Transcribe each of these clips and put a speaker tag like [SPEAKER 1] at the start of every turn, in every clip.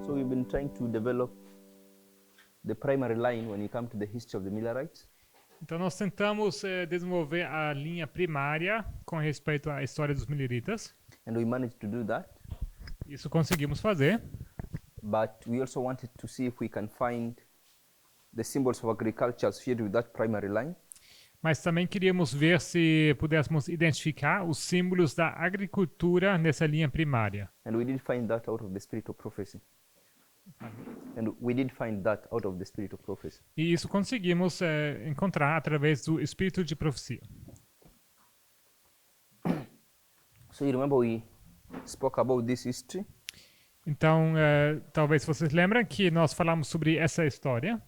[SPEAKER 1] So we've been trying to develop the primary line when you come to the history of the Millerites.
[SPEAKER 2] Então nós tentamos desenvolver a linha primária com respeito à história dos mileritas.
[SPEAKER 1] And we managed to do that.
[SPEAKER 2] Isso conseguimos fazer.
[SPEAKER 1] But we also wanted to see if we can find the symbols of agriculture associated with that primary line.
[SPEAKER 2] Mas também queríamos ver se pudéssemos identificar os símbolos da agricultura nessa linha primária.
[SPEAKER 1] And we did find that out of the spirit of prophecy. And we did find that out of the spirit of prophecy.
[SPEAKER 2] E isso conseguimos encontrar através do espírito de profecia.
[SPEAKER 1] So you remember we spoke about this history.
[SPEAKER 2] Então, talvez vocês lembrem que nós falamos sobre essa história.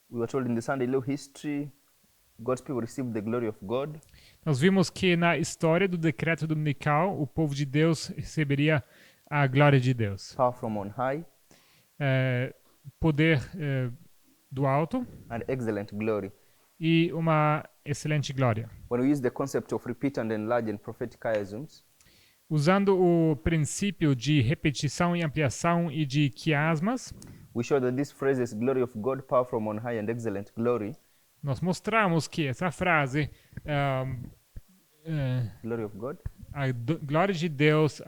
[SPEAKER 1] We were told in the Sunday law history, God's people received the glory of God.
[SPEAKER 2] Nós vimos que na história do decreto dominical, o povo de Deus receberia a glória de Deus.
[SPEAKER 1] Power from on high.
[SPEAKER 2] Poder do alto
[SPEAKER 1] And excellent glory.
[SPEAKER 2] e uma excelente glória.
[SPEAKER 1] When we use the concept of repeat and enlarge and prophetic chiasms,
[SPEAKER 2] Usando o princípio de repetição e ampliação e de quiasmas,
[SPEAKER 1] we show that these phrases, glory of God, power from on high, and excellent glory,
[SPEAKER 2] nós mostramos que essa frase,
[SPEAKER 1] glory of God,
[SPEAKER 2] glória de Deus,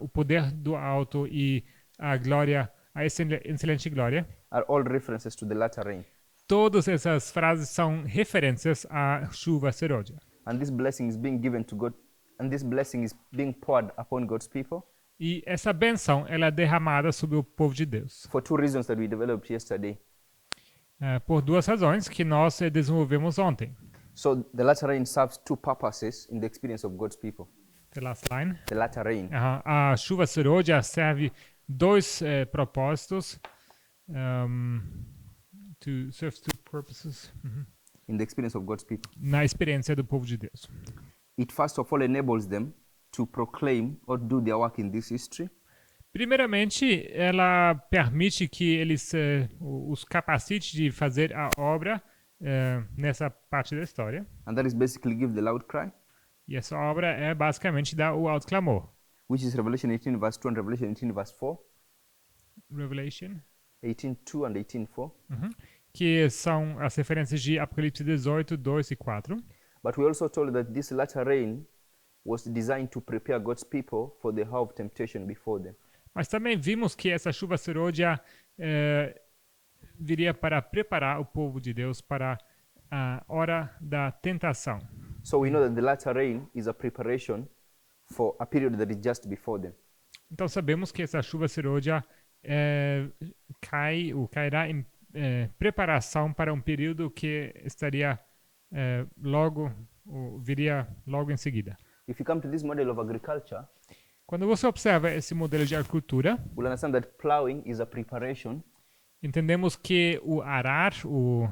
[SPEAKER 2] o poder do alto e a glória, a excelente glória,
[SPEAKER 1] are all references to the latter rain.
[SPEAKER 2] todas essas frases são referências à chuva serôdia.
[SPEAKER 1] And this blessing is being given to God, and this blessing is being poured upon God's people
[SPEAKER 2] E essa benção ela é derramada sobre o povo de Deus.
[SPEAKER 1] for two reasons that we developed yesterday.
[SPEAKER 2] Por duas razões que nós desenvolvemos ontem.
[SPEAKER 1] So the latter rain serves two purposes in the experience of God's people.
[SPEAKER 2] The last line.
[SPEAKER 1] The latter rain.
[SPEAKER 2] A chuva serôdia serve dois propósitos. Serves two purposes.
[SPEAKER 1] In the experience of God's people.
[SPEAKER 2] Na experiência do povo de Deus.
[SPEAKER 1] It first of all enables them to proclaim or do their work in this history.
[SPEAKER 2] Primeiramente, ela permite que eles os capacite de fazer a obra nessa parte da história.
[SPEAKER 1] And that is basically give the loud cry,
[SPEAKER 2] E essa obra é basicamente dar o alto clamor.
[SPEAKER 1] which is Revelation 18 verse 2 and Revelation 18 verse 4.
[SPEAKER 2] Revelation.
[SPEAKER 1] 18:2 and 18:4.
[SPEAKER 2] Que são as referências de Apocalipse 18, 2 e 4.
[SPEAKER 1] But we also told that this latter rain was designed to prepare God's people for the hour of temptation before them.
[SPEAKER 2] Mas também vimos que essa chuva serôdia viria para preparar o povo de Deus para a hora da tentação.
[SPEAKER 1] So we know that the latter rain is a preparation for a period that is just before them.
[SPEAKER 2] Então sabemos que essa chuva serôdia cairá em preparação para um período que estaria viria logo em seguida.
[SPEAKER 1] If you come to this model of agriculture,
[SPEAKER 2] Quando você observa esse modelo de agricultura,
[SPEAKER 1] we'll understand that plowing is a preparation
[SPEAKER 2] entendemos que o arar, o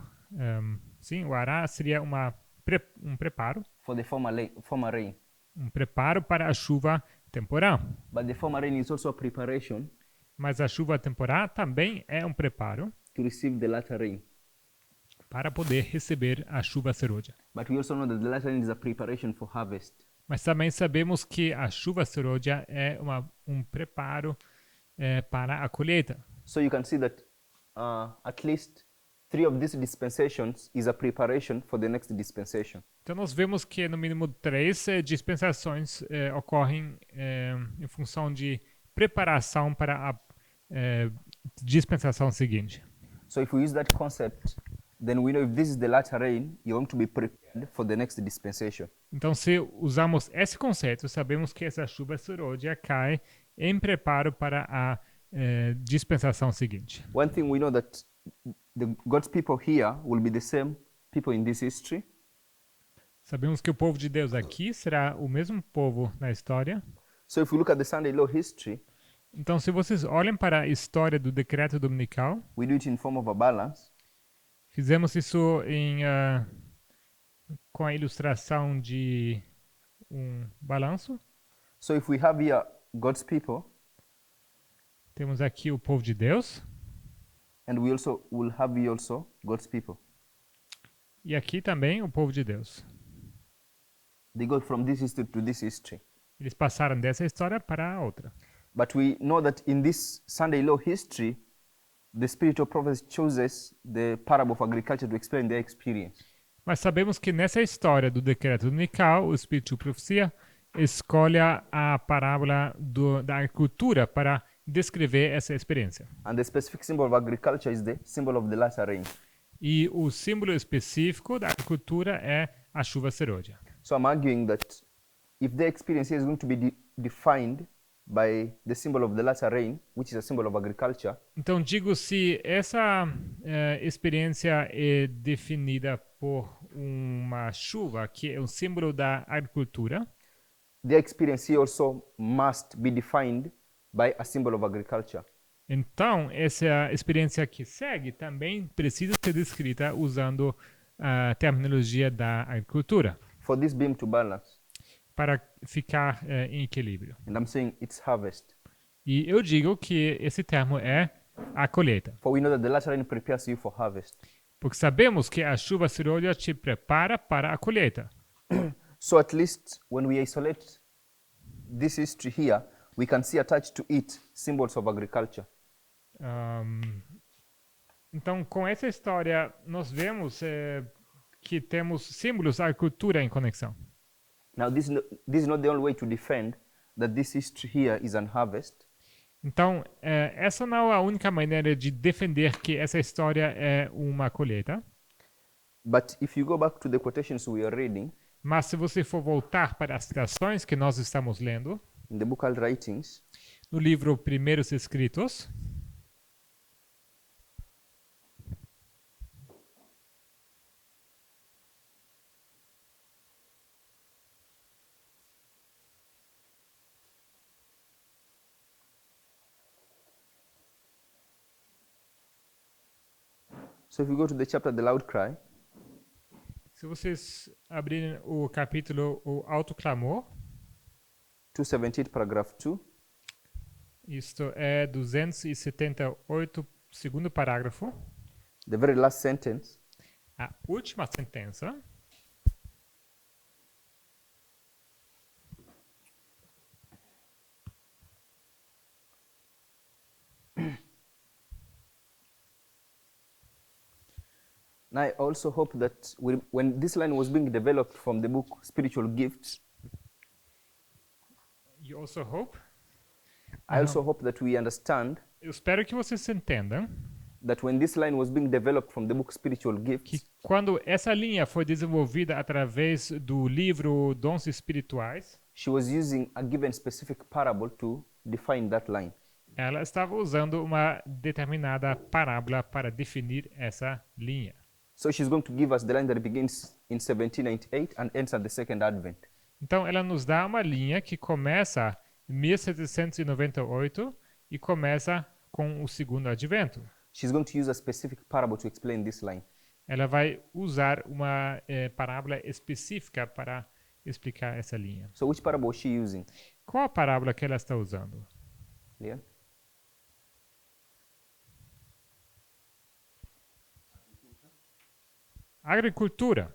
[SPEAKER 2] arar seria um preparo,
[SPEAKER 1] for the former rain.
[SPEAKER 2] um preparo para a chuva temporal.
[SPEAKER 1] But the former rain is also a preparation
[SPEAKER 2] Mas a chuva temporal também é um preparo
[SPEAKER 1] to receive the latter rain.
[SPEAKER 2] para poder receber a chuva serôdia.
[SPEAKER 1] But we also know that the latter rain is a preparation for harvest.
[SPEAKER 2] Mas também sabemos que a chuva serôdia é um preparo para a colheita.
[SPEAKER 1] So you can see that at least 3 of these dispensations is a preparation for the next dispensation.
[SPEAKER 2] Então nós vemos que no mínimo 3 dispensações ocorrem em função de preparação para a dispensação seguinte.
[SPEAKER 1] So if we use that concept, then we know if this is the latter rain, you're going to be prepared for the next dispensation.
[SPEAKER 2] Então, se usamos esse conceito, sabemos que essa chuva serôdia cai em preparo para a dispensação seguinte.
[SPEAKER 1] One thing we know that God's people here will be the same people in this history.
[SPEAKER 2] Sabemos que o povo de Deus aqui será o mesmo povo na história.
[SPEAKER 1] So if we look at the Sunday law history,
[SPEAKER 2] Então, se vocês olham para a história do decreto dominical,
[SPEAKER 1] we do it in form of a balance.
[SPEAKER 2] fizemos isso com a ilustração de balanço.
[SPEAKER 1] So if we have here God's people,
[SPEAKER 2] Temos aqui o povo de Deus
[SPEAKER 1] and we also will have here also God's people.
[SPEAKER 2] e aqui também o povo de Deus.
[SPEAKER 1] They go from this history to this history.
[SPEAKER 2] Eles passaram dessa história para a outra.
[SPEAKER 1] But we know that in this Sunday law history, the spirit of prophecy chooses the parable of agriculture to explain their experience.
[SPEAKER 2] Mas sabemos que nessa história do decreto dominical, o Espírito de Profecia escolhe a parábola da agricultura para descrever essa experiência.
[SPEAKER 1] And the specific symbol of agriculture is the symbol of the latter rain.
[SPEAKER 2] E o símbolo específico da agricultura é a chuva serôdia.
[SPEAKER 1] So I'm arguing that if their experience here is going to be defined by the symbol of the latter rain, which is a symbol of agriculture,
[SPEAKER 2] Então digo, se essa experiência é definida por uma chuva, que é um símbolo da agricultura,
[SPEAKER 1] their experience here also must be defined by a symbol of agriculture.
[SPEAKER 2] então essa experiência que segue também precisa ser descrita usando a terminologia da agricultura,
[SPEAKER 1] For this beam to balance,
[SPEAKER 2] para ficar em equilíbrio.
[SPEAKER 1] and I'm saying it's harvest.
[SPEAKER 2] E eu digo que esse termo é a colheita,
[SPEAKER 1] For we know that the latter rain prepares you for harvest.
[SPEAKER 2] porque sabemos que a chuva serôdia te prepara para a colheita.
[SPEAKER 1] So at least when we isolate this history here, we can see attached to it symbols of agriculture.
[SPEAKER 2] Então, com essa história, nós vemos que temos símbolos da agricultura em conexão.
[SPEAKER 1] Now this is not the only way to defend that this history here is an harvest.
[SPEAKER 2] Então, essa não é a única maneira de defender que essa história é uma colheita.
[SPEAKER 1] But if you go back to the quotations we are reading
[SPEAKER 2] Mas se você for voltar para as citações que nós estamos lendo,
[SPEAKER 1] in the book writings,
[SPEAKER 2] no livro Primeiros Escritos,
[SPEAKER 1] so if you go to the chapter The Loud Cry,
[SPEAKER 2] se vocês abrirem o capítulo O Alto Clamor,
[SPEAKER 1] 278 paragraph 2,
[SPEAKER 2] isto é 278, segundo parágrafo,
[SPEAKER 1] the very last sentence,
[SPEAKER 2] a última sentença,
[SPEAKER 1] and I also hope that when this line was being developed from the book Spiritual Gifts,
[SPEAKER 2] you also hope.
[SPEAKER 1] I also hope that we understand
[SPEAKER 2] Eu espero que vocês entendam
[SPEAKER 1] that when this line was being developed from the book Spiritual
[SPEAKER 2] que
[SPEAKER 1] Gifts,
[SPEAKER 2] quando essa linha foi desenvolvida através do livro Dons Espirituais,
[SPEAKER 1] she was using a given specific parable to define that line.
[SPEAKER 2] ela estava usando uma determinada parábola para definir essa linha.
[SPEAKER 1] So she's going to give us the line that begins in 1798 and ends at the second advent.
[SPEAKER 2] Então, ela nos dá uma linha que começa em 1798 e começa com o segundo advento.
[SPEAKER 1] She's going to use a specific parable to explain this line.
[SPEAKER 2] Ela vai usar uma parábola específica para explicar essa linha.
[SPEAKER 1] So which parable was she using?
[SPEAKER 2] Qual a parábola que ela está usando?
[SPEAKER 1] Leon?
[SPEAKER 2] Agricultura.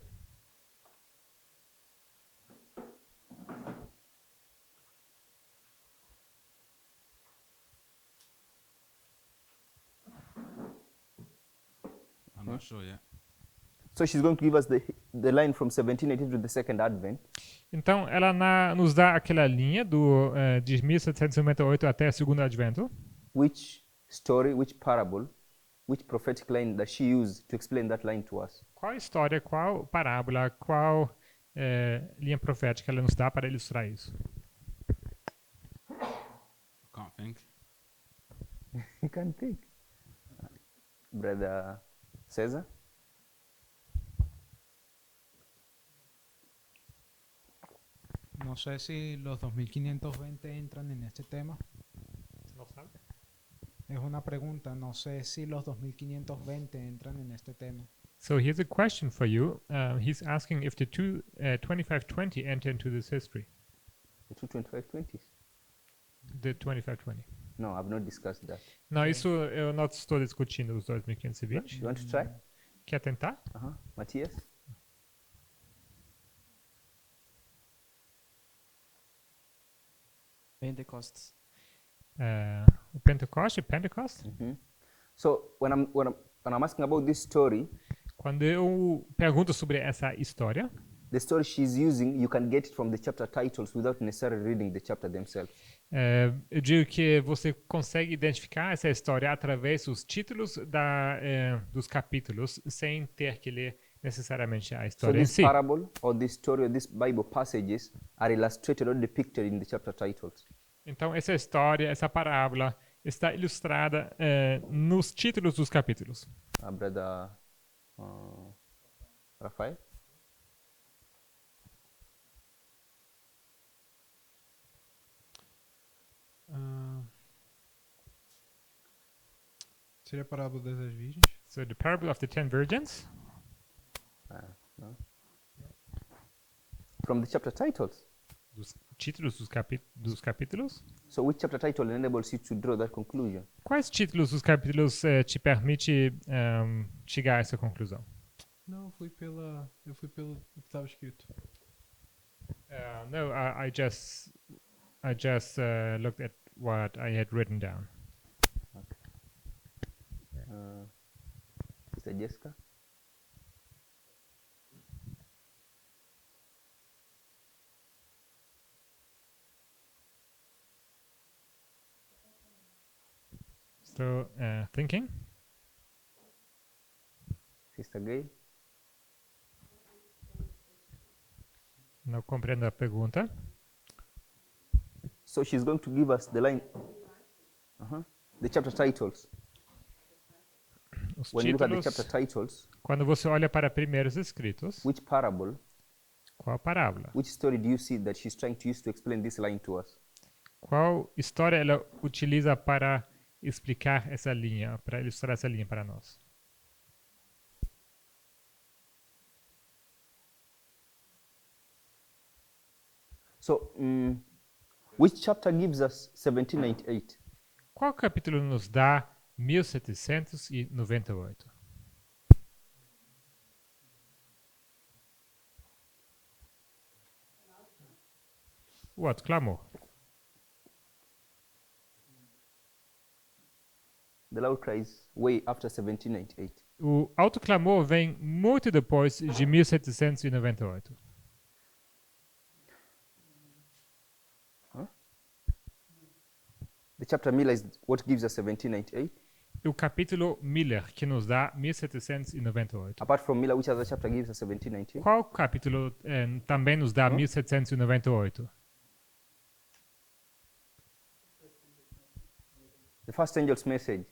[SPEAKER 3] I'm not sure yet.
[SPEAKER 1] So she's going to give us the line from 1780 to the second advent.
[SPEAKER 2] Então, ela nos dá aquela linha de 1798 até o segundo advento.
[SPEAKER 1] Which story, which parable, which prophetic line does she use to explain that line to us?
[SPEAKER 2] Qual história, qual parábola, qual linha profética ela nos dá para ilustrar isso?
[SPEAKER 3] I can't think.
[SPEAKER 1] You can't think. Brother Cesar?
[SPEAKER 4] No sé si los 2520 entran en este tema.
[SPEAKER 2] Não sabe?
[SPEAKER 4] Es una pregunta, no sé si los 2520 entran en este tema.
[SPEAKER 2] So here's a question for you. He's asking if the 2520 enter into this history.
[SPEAKER 1] The 22520s?
[SPEAKER 2] The 2520.
[SPEAKER 1] No, I've not discussed that.
[SPEAKER 2] Não, isso eu não estou discutindo os 2520.
[SPEAKER 1] You want to try?
[SPEAKER 2] Quer tentar?
[SPEAKER 1] Matthias?
[SPEAKER 5] Pentecost.
[SPEAKER 2] O Pentecoste? Pentecost?
[SPEAKER 1] So when I'm asking about this story,
[SPEAKER 2] Quando eu pergunto sobre essa história,
[SPEAKER 1] the story she's using, you can get it from the chapter titles without necessarily reading the chapter themselves.
[SPEAKER 2] eu digo que você consegue identificar essa história através dos títulos dos capítulos, sem ter que ler necessariamente a
[SPEAKER 1] So
[SPEAKER 2] história em
[SPEAKER 1] this
[SPEAKER 2] si.
[SPEAKER 1] parable or this story or these Bible passages are illustrated or depicted in the chapter titles.
[SPEAKER 2] Então, essa história, essa parábola, está ilustrada nos títulos dos capítulos.
[SPEAKER 1] Brother Rafael?
[SPEAKER 4] Seria a parábola das 10 virgens?
[SPEAKER 2] So, the parable of the 10 virgins.
[SPEAKER 1] No? From the chapter titles.
[SPEAKER 2] Dos títulos dos capítulos.
[SPEAKER 1] So which chapter title enables you to draw that conclusion?
[SPEAKER 2] Quais títulos dos capítulos te permite chegar a essa conclusão?
[SPEAKER 4] Não, eu fui pelo que estava escrito.
[SPEAKER 2] No, I just looked at what I had written down.
[SPEAKER 1] Sister Jessica?
[SPEAKER 2] So, thinking.
[SPEAKER 1] Sister Gail?
[SPEAKER 2] Não compreendo a pergunta.
[SPEAKER 1] So she's going to give us the line, the chapter titles.
[SPEAKER 2] Os
[SPEAKER 1] When you look at the
[SPEAKER 2] títulos,
[SPEAKER 1] chapter titles,
[SPEAKER 2] quando você olha para primeiros escritos,
[SPEAKER 1] which parable,
[SPEAKER 2] qual parábola?
[SPEAKER 1] which story do you see that she's trying to use to explain this line to us?
[SPEAKER 2] Qual história ela utiliza para explicar essa linha, para ilustrar essa linha para nós?
[SPEAKER 1] So, which chapter gives us 1798?
[SPEAKER 2] Qual capítulo nos dá 1798? O alto clamor.
[SPEAKER 1] The loud cries way after 1798.
[SPEAKER 2] O alto clamor vem muito depois de 1798.
[SPEAKER 1] The chapter Miller is what gives us 1798.
[SPEAKER 2] O capítulo Miller, que nos dá 1798.
[SPEAKER 1] Apart from Miller, which other chapter gives us 1798?
[SPEAKER 2] Qual capítulo também nos dá 1798?
[SPEAKER 1] The first angel's message.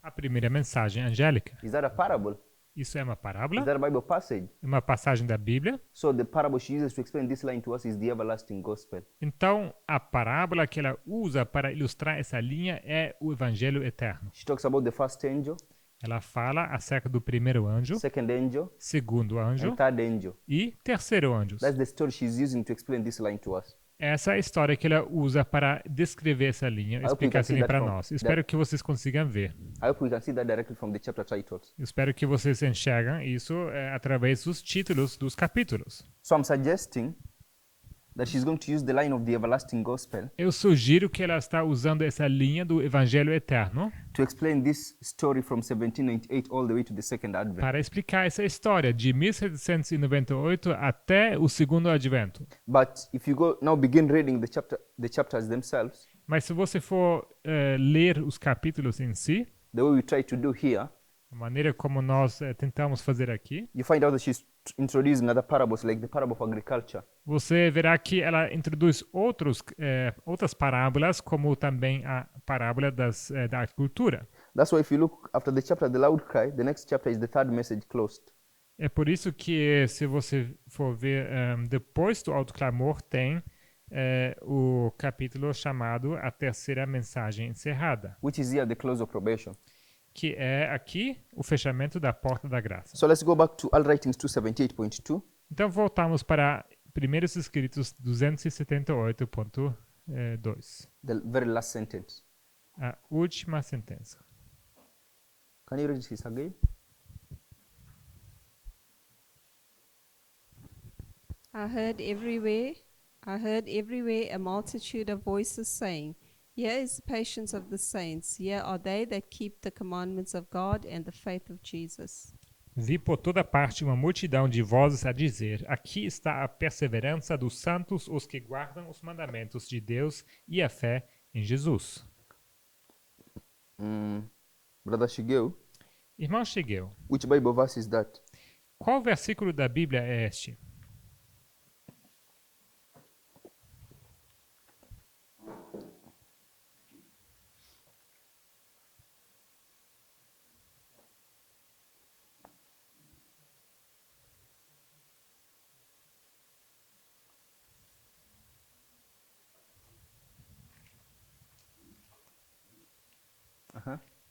[SPEAKER 2] A primeira mensagem angélica.
[SPEAKER 1] Is that a parable?
[SPEAKER 2] Isso é uma
[SPEAKER 1] Is
[SPEAKER 2] parábola?
[SPEAKER 1] that a Bible passage?
[SPEAKER 2] É uma passagem da Bíblia?
[SPEAKER 1] So the parable she uses to explain this line to us is the everlasting gospel.
[SPEAKER 2] Então, a parábola que ela usa para ilustrar essa linha é o Evangelho Eterno.
[SPEAKER 1] She talks about the first angel,
[SPEAKER 2] Ela fala acerca do primeiro anjo,
[SPEAKER 1] second angel,
[SPEAKER 2] segundo anjo
[SPEAKER 1] and third angel.
[SPEAKER 2] e terceiro anjo.
[SPEAKER 1] That's the story she's using to explain this line to us.
[SPEAKER 2] Essa é a história que ela usa para descrever essa linha,
[SPEAKER 1] hope you
[SPEAKER 2] explicar
[SPEAKER 1] can
[SPEAKER 2] essa
[SPEAKER 1] see
[SPEAKER 2] linha
[SPEAKER 1] that
[SPEAKER 2] para
[SPEAKER 1] from
[SPEAKER 2] nós. Espero que vocês consigam ver.
[SPEAKER 1] I hope we can see that directly from the chapter titles.
[SPEAKER 2] Espero que vocês enxergam isso através dos títulos dos capítulos.
[SPEAKER 1] So I'm suggesting that she's going to use the line of the everlasting gospel
[SPEAKER 2] Eu sugiro que ela está usando essa linha do Evangelho Eterno
[SPEAKER 1] to explain this story from 1798 all the way to the second advent.
[SPEAKER 2] para explicar essa história de 1798 até o segundo advento.
[SPEAKER 1] But if you go now begin reading the chapters themselves,
[SPEAKER 2] Mas se você for ler os capítulos em si,
[SPEAKER 1] the way we try to do here,
[SPEAKER 2] a maneira como nós tentamos fazer aqui,
[SPEAKER 1] you find out that she's introducing other parables like the parable of agriculture.
[SPEAKER 2] você verá que ela introduz outras parábolas, como também a parábola da agricultura.
[SPEAKER 1] That's why if you look after the chapter, the loud cry, the next chapter is the third message closed.
[SPEAKER 2] É por isso que, se você for ver, depois do alto clamor, tem o capítulo chamado A Terceira Mensagem Encerrada,
[SPEAKER 1] Which is here the close of probation.
[SPEAKER 2] que é aqui o fechamento da porta da graça.
[SPEAKER 1] So let's go back to All Writings 278.2.
[SPEAKER 2] Então, voltamos para Primeiros Escritos 278.2,
[SPEAKER 1] The very last sentence.
[SPEAKER 2] a última sentença.
[SPEAKER 1] Can you read this again?
[SPEAKER 5] I heard everywhere a multitude of voices saying, Here is the patience of the saints. Here are they that keep the commandments of God and the faith of Jesus.
[SPEAKER 2] Vi por toda parte uma multidão de vozes a dizer: aqui está a perseverança dos santos, os que guardam os mandamentos de Deus e a fé em Jesus.
[SPEAKER 1] Brother Shigeo,
[SPEAKER 2] Irmão Shigeo,
[SPEAKER 1] which Bible verse is that?
[SPEAKER 2] qual versículo da Bíblia é este?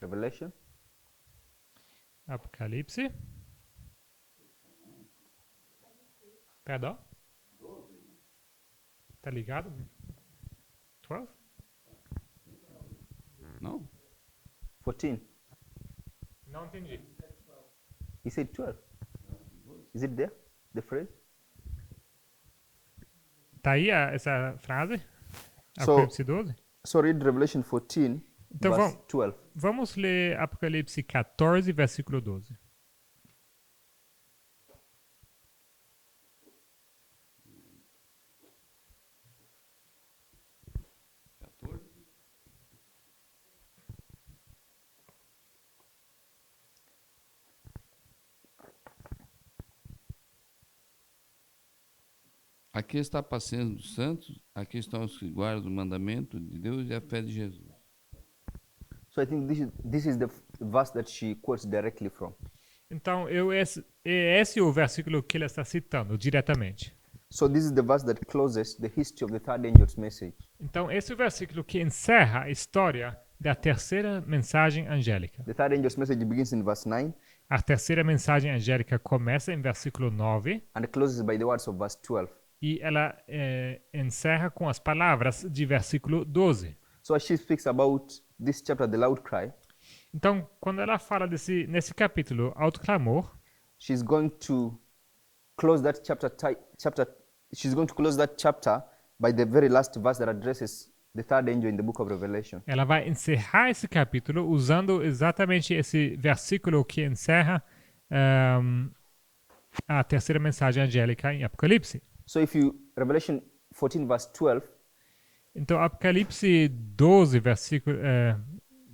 [SPEAKER 1] Revelation.
[SPEAKER 2] Apocalipse. Perdão? Tá ligado? 12?
[SPEAKER 3] No.
[SPEAKER 1] 14.
[SPEAKER 2] Não entendi.
[SPEAKER 1] He said 12. Is it there? The phrase?
[SPEAKER 2] Tá aí essa frase?
[SPEAKER 1] So-
[SPEAKER 2] Apocalipse 12?
[SPEAKER 1] So read Revelation 14,
[SPEAKER 2] Então
[SPEAKER 1] verse 12.
[SPEAKER 2] vamos ler Apocalipse 14, versículo 12.
[SPEAKER 6] Aqui está a paciência dos santos, aqui estão os que guardam o mandamento de Deus e a fé de Jesus.
[SPEAKER 1] So I think this is the verse that she quotes directly from.
[SPEAKER 2] Então, esse é o versículo que ele está citando diretamente.
[SPEAKER 1] So this is the verse that closes the history of the third angel's message.
[SPEAKER 2] Então, esse é o versículo que encerra a história da terceira mensagem angélica.
[SPEAKER 1] The third angel's message begins in verse 9
[SPEAKER 2] A terceira mensagem angélica começa em versículo 9
[SPEAKER 1] and closes by the words of verse 12.
[SPEAKER 2] e ela encerra com as palavras de versículo 12.
[SPEAKER 1] So as she speaks about this chapter, the loud cry,
[SPEAKER 2] Então, quando ela fala nesse capítulo, alto clamor,
[SPEAKER 1] she's going to close that she's going to close that chapter by the very last verse that addresses the third angel in the book of Revelation.
[SPEAKER 2] ela vai encerrar esse capítulo usando exatamente esse versículo que encerra a terceira mensagem angélica em Apocalipse.
[SPEAKER 1] So if you Revelation 14 verse 12,
[SPEAKER 2] Então, Apocalipse 12,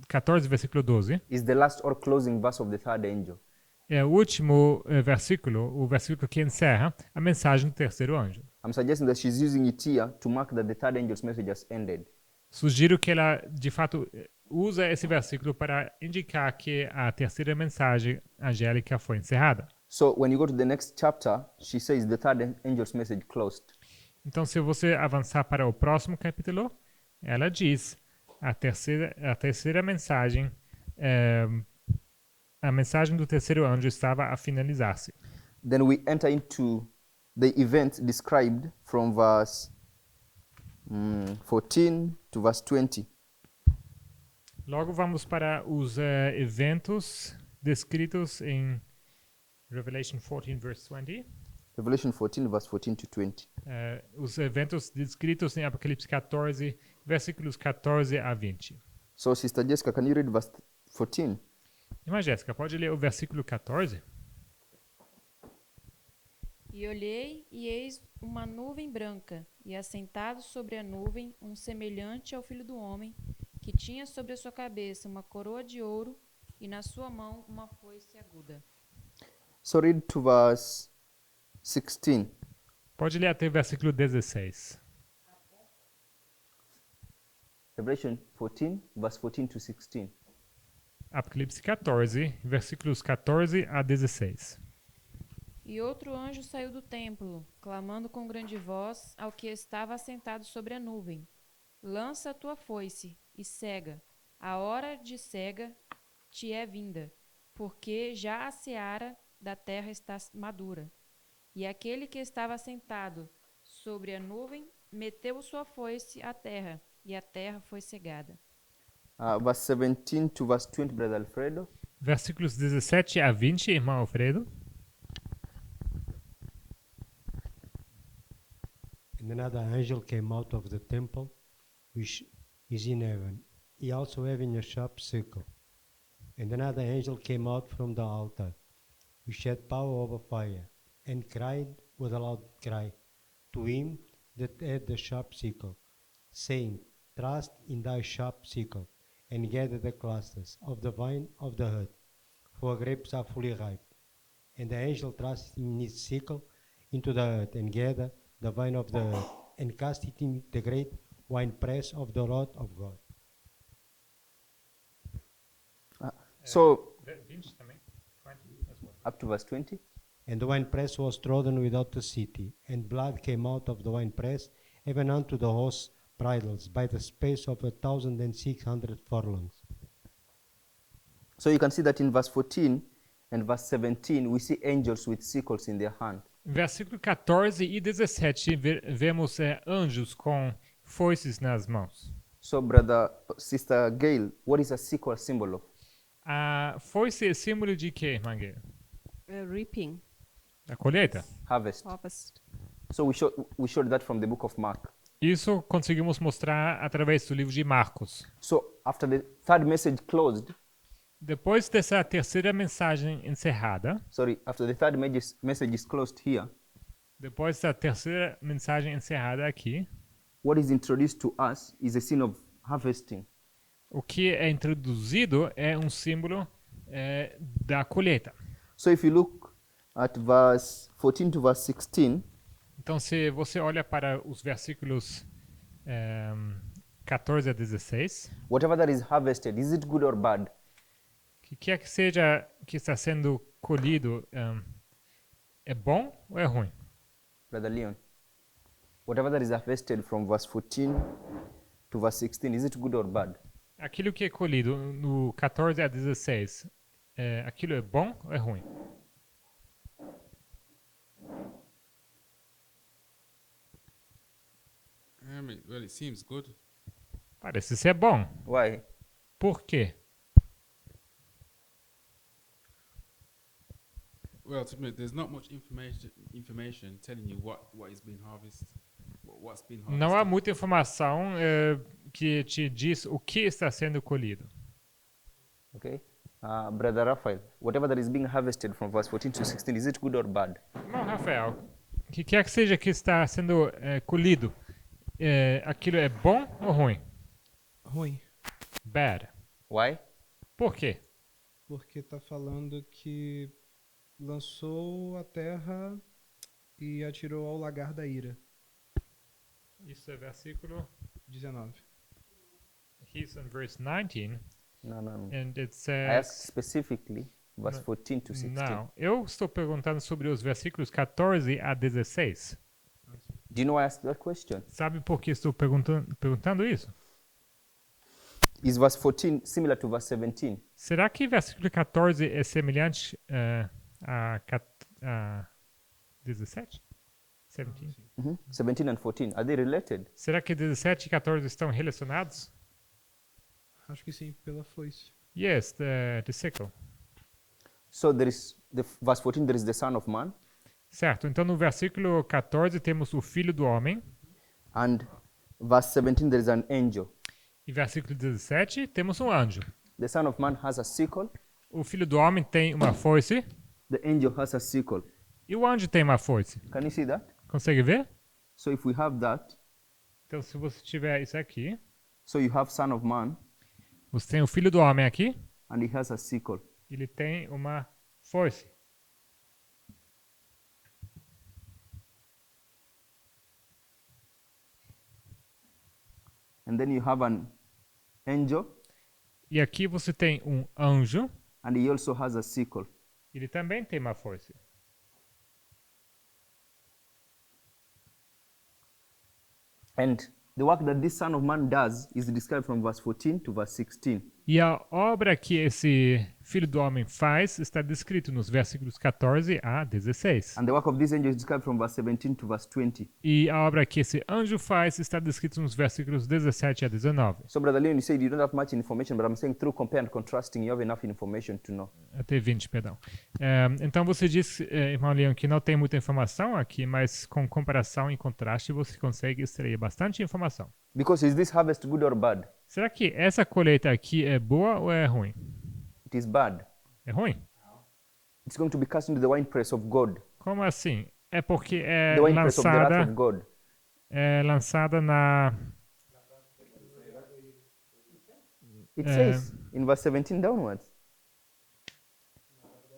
[SPEAKER 2] 14, versículo 12,
[SPEAKER 1] is the last or closing verse of the third angel.
[SPEAKER 2] é o último versículo, o versículo que encerra a mensagem do terceiro anjo.
[SPEAKER 1] I'm suggesting that she's using it here to mark that the third angel's message has ended.
[SPEAKER 2] Sugiro que ela, de fato, usa esse versículo para indicar que a terceira mensagem angélica foi encerrada.
[SPEAKER 1] So when you go to the next chapter, she says the third angel's message closed.
[SPEAKER 2] Então, se você avançar para o próximo capítulo, ela diz a terceira mensagem, a mensagem do terceiro anjo estava a finalizar-se.
[SPEAKER 1] Then we enter into the event described from verse 14 to verse 20.
[SPEAKER 2] Logo vamos para os eventos descritos em Revelation 14, verse 20.
[SPEAKER 1] Revelation 14, verse 14 to 20.
[SPEAKER 2] Os eventos descritos em Apocalipse 14, versículos 14 a 20.
[SPEAKER 1] So, Sister Jessica, can you read verse 14?
[SPEAKER 2] Irmã Jéssica, pode ler o versículo 14?
[SPEAKER 7] E olhei, e eis uma nuvem branca, e assentado sobre a nuvem, um semelhante ao Filho do Homem, que tinha sobre a sua cabeça uma coroa de ouro, e na sua mão uma foice aguda.
[SPEAKER 1] So, read to verse 16.
[SPEAKER 2] Pode ler até o versículo 16.
[SPEAKER 1] Revelation 14, verse 14 to 16.
[SPEAKER 2] Apocalipse 14, versículos 14 a 16.
[SPEAKER 7] E outro anjo saiu do templo, clamando com grande voz ao que estava assentado sobre a nuvem: lança a tua foice e cega, a hora de cega te é vinda, porque já a seara da terra está madura. E aquele que estava sentado sobre a nuvem meteu sua foice à terra, e a terra foi cegada.
[SPEAKER 1] Verse 17 to verse 20, Brother Alfredo.
[SPEAKER 2] Versículos 17 a 20, irmão Alfredo.
[SPEAKER 8] And another angel came out of the temple, which is in heaven. He also having a sharp sickle. And another angel came out from the altar, which had power over fire, and cried with a loud cry to him that had the sharp sickle, saying, Thrust in thy sharp sickle, and gather the clusters of the vine of the earth, for grapes are fully ripe. And the angel thrust in his sickle into the earth, and gathered the vine of the earth, and cast it in the great winepress of the wrath of God.
[SPEAKER 1] So,
[SPEAKER 2] 20 também. 20 as well.
[SPEAKER 1] up to verse 20.
[SPEAKER 8] And the winepress was trodden without the city, and blood came out of the winepress, even unto the horse bridles, by the space of 1,600 furlongs.
[SPEAKER 1] So you can see that in verse 14 and verse 17, we see angels with sickles in their hand.
[SPEAKER 2] Versículo 14 e 17, vemos anjos com foices nas mãos.
[SPEAKER 1] So, Sister Gail, what is a sickle a symbol of?
[SPEAKER 2] A foice é símbolo de quê, Mangueira?
[SPEAKER 5] Reaping,
[SPEAKER 2] Da colheita.
[SPEAKER 1] Harvest.
[SPEAKER 5] harvest.
[SPEAKER 1] So we showed that from the book of Mark.
[SPEAKER 2] Isso conseguimos mostrar através do livro de Marcos.
[SPEAKER 1] So after the third message closed,
[SPEAKER 2] Depois dessa terceira mensagem encerrada,
[SPEAKER 1] after the third message is closed here,
[SPEAKER 2] depois da terceira mensagem encerrada aqui,
[SPEAKER 1] what is introduced to us is a scene of harvesting.
[SPEAKER 2] o que é introduzido é um símbolo da colheita.
[SPEAKER 1] So if you look at verse 14 to verse 16,
[SPEAKER 2] Então, se você olha para os versículos 14 a 16,
[SPEAKER 1] whatever that is harvested, is it good or bad?
[SPEAKER 2] que quer que seja que está sendo colhido, é bom ou é ruim?
[SPEAKER 1] Brother Leon, whatever that is harvested from verse 14 to verse 16, is it good or bad?
[SPEAKER 2] Aquilo que é colhido no 14 a 16, aquilo é bom ou é ruim?
[SPEAKER 3] Well, it seems good.
[SPEAKER 2] Parece ser bom.
[SPEAKER 1] Why?
[SPEAKER 2] Por quê?
[SPEAKER 3] Well, to me, there's not much information telling you what is being harvested, what's been harvested.
[SPEAKER 2] Não há muita informação que te diz o que está sendo colhido.
[SPEAKER 1] Okay. Brother Raphael, whatever that is being harvested from verse 14 to 16, is it good or bad?
[SPEAKER 2] Não, Rafael, que quer que seja que está sendo colhido, aquilo é bom ou ruim?
[SPEAKER 4] Ruim.
[SPEAKER 2] Bad.
[SPEAKER 1] Why?
[SPEAKER 2] Por quê?
[SPEAKER 4] Porque tá falando que lançou a terra e atirou ao lagar da ira.
[SPEAKER 2] Isso é versículo
[SPEAKER 4] 19.
[SPEAKER 2] He's in verse 19,
[SPEAKER 1] No.
[SPEAKER 2] and it
[SPEAKER 1] I asked
[SPEAKER 2] says...
[SPEAKER 1] specifically verse 14 to 16.
[SPEAKER 2] Não, eu estou perguntando sobre os versículos 14 a 16.
[SPEAKER 1] Do you know why I asked that question?
[SPEAKER 2] Sabe por que estou perguntando isso?
[SPEAKER 1] Is verse 14 similar to verse 17?
[SPEAKER 2] Será que versículo 14 é semelhante a 17? 17?
[SPEAKER 1] 17 and 14, are they related?
[SPEAKER 2] Será que 17 e 14 estão relacionados?
[SPEAKER 4] Acho que sim, pela foice.
[SPEAKER 2] Yes, the sickle.
[SPEAKER 1] So there is verse 14, there is the Son of Man,
[SPEAKER 2] Certo, então no versículo 14 temos o Filho do Homem,
[SPEAKER 1] and verse 17 there is an angel.
[SPEAKER 2] e versículo 17 temos um anjo.
[SPEAKER 1] The Son of Man has a sickle,
[SPEAKER 2] O Filho do Homem tem uma foice,
[SPEAKER 1] the angel has a sickle.
[SPEAKER 2] e o anjo tem uma foice.
[SPEAKER 1] Can you see that?
[SPEAKER 2] Consegue ver?
[SPEAKER 1] So if we have that,
[SPEAKER 2] Então se você tiver isso aqui,
[SPEAKER 1] so you have Son of Man,
[SPEAKER 2] você tem o Filho do Homem aqui,
[SPEAKER 1] and he has a sickle.
[SPEAKER 2] ele tem uma foice.
[SPEAKER 1] And then you have an angel,
[SPEAKER 2] E aqui você tem um anjo,
[SPEAKER 1] and he also has a sickle.
[SPEAKER 2] ele também tem uma foice.
[SPEAKER 1] And the work that this Son of Man does is described from verse 14 to verse 16.
[SPEAKER 2] E a obra que esse Filho do Homem faz está descrito nos versículos 14 a 16.
[SPEAKER 1] And the work of this angel is described from verse 17 to verse 20.
[SPEAKER 2] E a obra que esse anjo faz está descrito nos versículos 17 a 19.
[SPEAKER 1] So, Brother Leon, you said you don't have much information, but I'm saying through compare and contrasting, you have enough information to know.
[SPEAKER 2] Até 20, perdão. Então você diz, irmão Leon, que não tem muita informação aqui, mas com comparação e contraste você consegue extrair bastante informação.
[SPEAKER 1] Because is this harvest good or bad?
[SPEAKER 2] Será que essa colheita aqui é boa ou é ruim?
[SPEAKER 1] It is bad.
[SPEAKER 2] É ruim?
[SPEAKER 1] It's going to be cast into the winepress of God.
[SPEAKER 2] Como assim? É porque é
[SPEAKER 1] The winepress of the wrath of God.
[SPEAKER 2] lançada na...
[SPEAKER 1] It says in verse 17 downwards.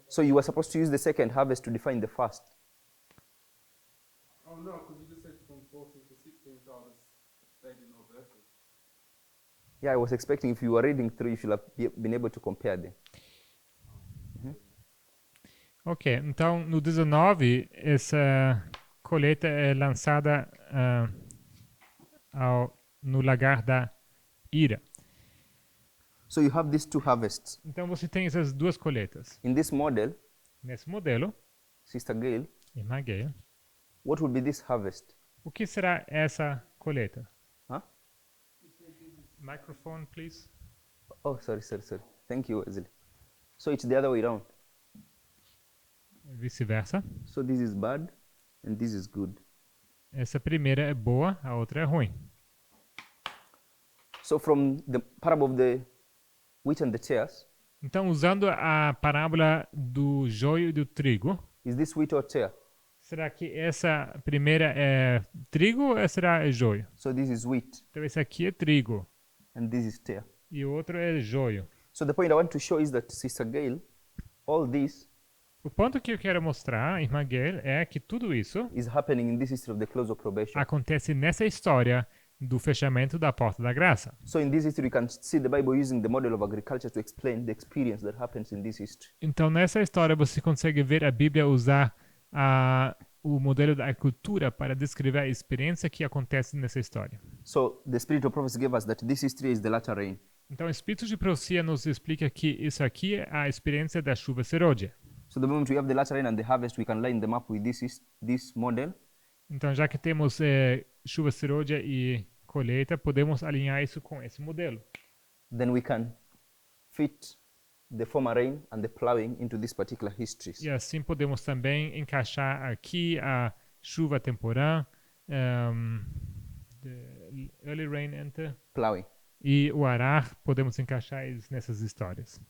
[SPEAKER 1] So you were supposed to use the second harvest to define the first.
[SPEAKER 3] Oh no, because you just said from 14 to 16, so I was stating no verses.
[SPEAKER 1] Yeah, I was expecting if you were reading through, you should have been able to compare them.
[SPEAKER 2] Ok, então no 19, essa colheita é lançada no lagar da ira.
[SPEAKER 1] So you have these two harvests.
[SPEAKER 2] Então você tem essas duas colheitas.
[SPEAKER 1] In this model,
[SPEAKER 2] Nesse modelo,
[SPEAKER 1] Sister Gail,
[SPEAKER 2] irmã Gayle,
[SPEAKER 1] what would be this harvest?
[SPEAKER 2] o que será essa colheita?
[SPEAKER 1] Huh?
[SPEAKER 2] Microphone, please.
[SPEAKER 1] Oh, sorry. Thank you, Wesley. So it's the other way around.
[SPEAKER 2] Vice-versa.
[SPEAKER 1] So this is bad and this is good.
[SPEAKER 2] Essa primeira é boa, a outra é ruim.
[SPEAKER 1] So from the parable of the wheat and the tares,
[SPEAKER 2] Então, usando a parábola do joio e do trigo,
[SPEAKER 1] is this wheat or tare?
[SPEAKER 2] será que essa primeira é trigo ou será joio?
[SPEAKER 1] So this is wheat
[SPEAKER 2] Então, esse aqui é trigo
[SPEAKER 1] and this is tare.
[SPEAKER 2] e o outro é joio.
[SPEAKER 1] So the point I want to show is that Sister Gail, all this
[SPEAKER 2] O ponto que eu quero mostrar, irmã Gayle, é que tudo isso
[SPEAKER 1] is happening in this history of the close of probation.
[SPEAKER 2] acontece nessa história do fechamento da porta da graça.
[SPEAKER 1] So in this history, you can see the Bible using the model of agriculture to explain the experience that happens in this history.
[SPEAKER 2] Então, nessa história, você consegue ver a Bíblia usar o modelo da agricultura para descrever a experiência que acontece nessa história.
[SPEAKER 1] So the Spirit of prophecy gave us that this history is the latter rain.
[SPEAKER 2] Então, o Espírito de Profecia nos explica que isso aqui é a experiência da chuva serôdia.
[SPEAKER 1] So the moment we have the latter rain and the harvest, we can line them up with this model.
[SPEAKER 2] Então, já que temos chuva serôdia e colheita, podemos alinhar isso com esse modelo.
[SPEAKER 1] Then we can fit the former rain and the plowing into these particular histories.
[SPEAKER 2] E assim podemos também encaixar aqui a chuva temporã, the early rain enter,
[SPEAKER 1] Plowing.
[SPEAKER 2] e o arar, podemos encaixar eles nessas histórias.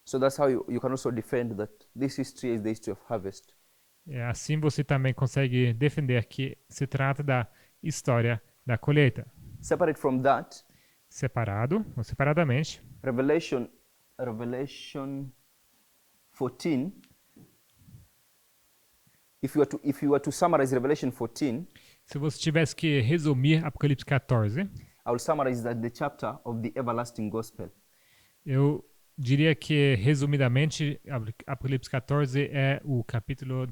[SPEAKER 1] So that's how you can also defend that this history is the history of harvest.
[SPEAKER 2] Assim você também consegue defender que se trata da história da colheita.
[SPEAKER 1] Separate from that,
[SPEAKER 2] Separado, ou separadamente,
[SPEAKER 1] Revelation 14. If you were to summarize Revelation 14,
[SPEAKER 2] se você tivesse que resumir Apocalipse 14,
[SPEAKER 1] I will summarize that the chapter of the everlasting gospel.
[SPEAKER 2] eu diria que, resumidamente, Apocalipse 14 é o capítulo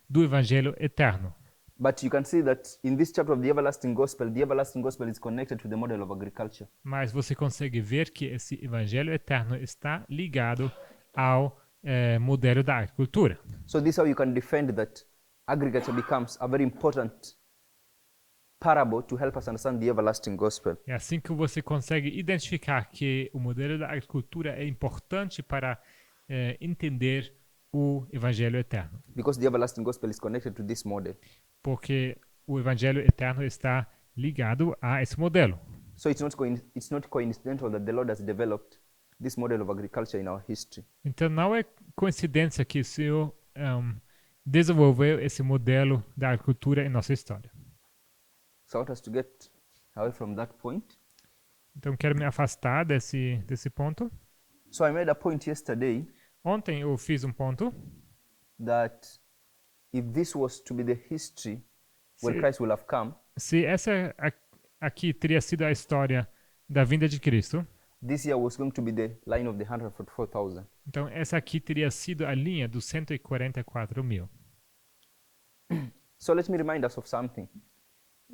[SPEAKER 2] do Evangelho Eterno.
[SPEAKER 1] But you can see that in this chapter of the everlasting gospel is connected to the model of agriculture.
[SPEAKER 2] Mas você consegue ver que esse Evangelho Eterno está ligado ao modelo da agricultura.
[SPEAKER 1] So this is how you can defend that agriculture becomes a very important parable to help us understand the everlasting gospel.
[SPEAKER 2] É assim que você consegue identificar que o modelo da agricultura é importante para entender o Evangelho Eterno.
[SPEAKER 1] Because the everlasting gospel is connected to this model.
[SPEAKER 2] Porque o Evangelho Eterno está ligado a esse modelo.
[SPEAKER 1] So it's not coincidental that the Lord has developed this model of agriculture in our history.
[SPEAKER 2] Então não é coincidência que o Senhor desenvolveu esse modelo da agricultura em nossa história.
[SPEAKER 1] So I want us to get away from that point.
[SPEAKER 2] Então quero me afastar desse ponto.
[SPEAKER 1] So I made a point yesterday
[SPEAKER 2] Ontem eu fiz um ponto
[SPEAKER 1] that if this was to be the history when
[SPEAKER 2] Se-
[SPEAKER 1] Christ will have come,
[SPEAKER 2] se essa aqui teria sido a história da vinda de Cristo,
[SPEAKER 1] this year was going to be the line of the 144,000.
[SPEAKER 2] então essa aqui teria sido a linha dos 144 mil.
[SPEAKER 1] So let me remind us of something.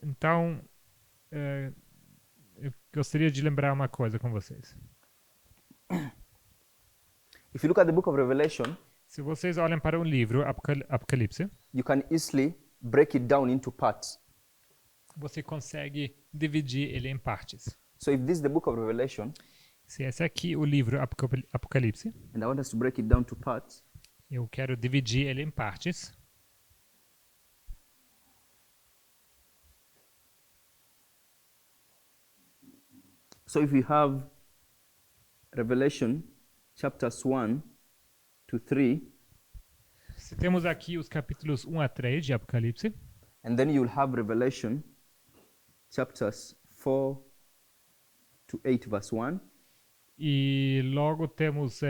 [SPEAKER 2] Então, eu gostaria de lembrar uma coisa com vocês.
[SPEAKER 1] If you look at the book of Revelation,
[SPEAKER 2] Se vocês olham para o livro Apocalipse,
[SPEAKER 1] you can easily break it down into parts.
[SPEAKER 2] você consegue dividir ele em partes.
[SPEAKER 1] So if this is the book of Revelation,
[SPEAKER 2] Se esse aqui é o livro Apocalipse,
[SPEAKER 1] and I want us to break it down to parts,
[SPEAKER 2] eu quero dividir ele em partes.
[SPEAKER 1] so if you have Revelation chapters 1 to 3,
[SPEAKER 2] Se temos aqui os capítulos 1 a 3 de Apocalipse,
[SPEAKER 1] and then you'll have Revelation chapters 4 to 8 verse 1,
[SPEAKER 2] e logo temos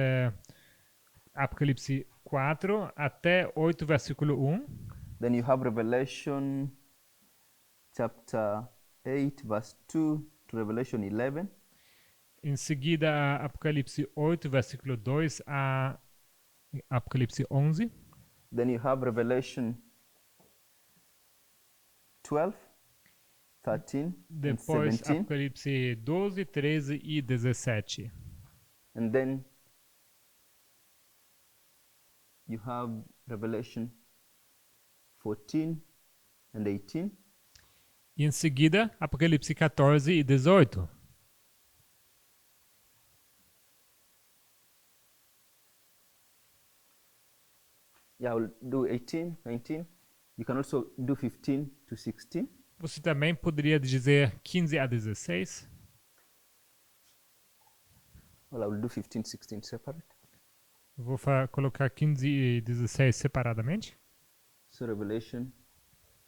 [SPEAKER 2] Apocalipse 4 até 8, versículo 1.
[SPEAKER 1] then you have Revelation chapter 8 verse 2 to Revelation 11,
[SPEAKER 2] Em seguida, Apocalipse 8, versículo 2 a Apocalipse 11.
[SPEAKER 1] then you have Revelation 12, 13, and
[SPEAKER 2] Depois,
[SPEAKER 1] 17,
[SPEAKER 2] Apocalipse 12, 13 e 17.
[SPEAKER 1] and then you have Revelation 14 and 18,
[SPEAKER 2] E em seguida, Apocalipse 14 e 18.
[SPEAKER 1] yeah, I'll do 18, 19. You can also do 15 to 16.
[SPEAKER 2] Você também poderia dizer 15 a 16.
[SPEAKER 1] Well, I will do 15, 16 separate.
[SPEAKER 2] Eu vou colocar 15 e 16 separadamente.
[SPEAKER 1] So Revelation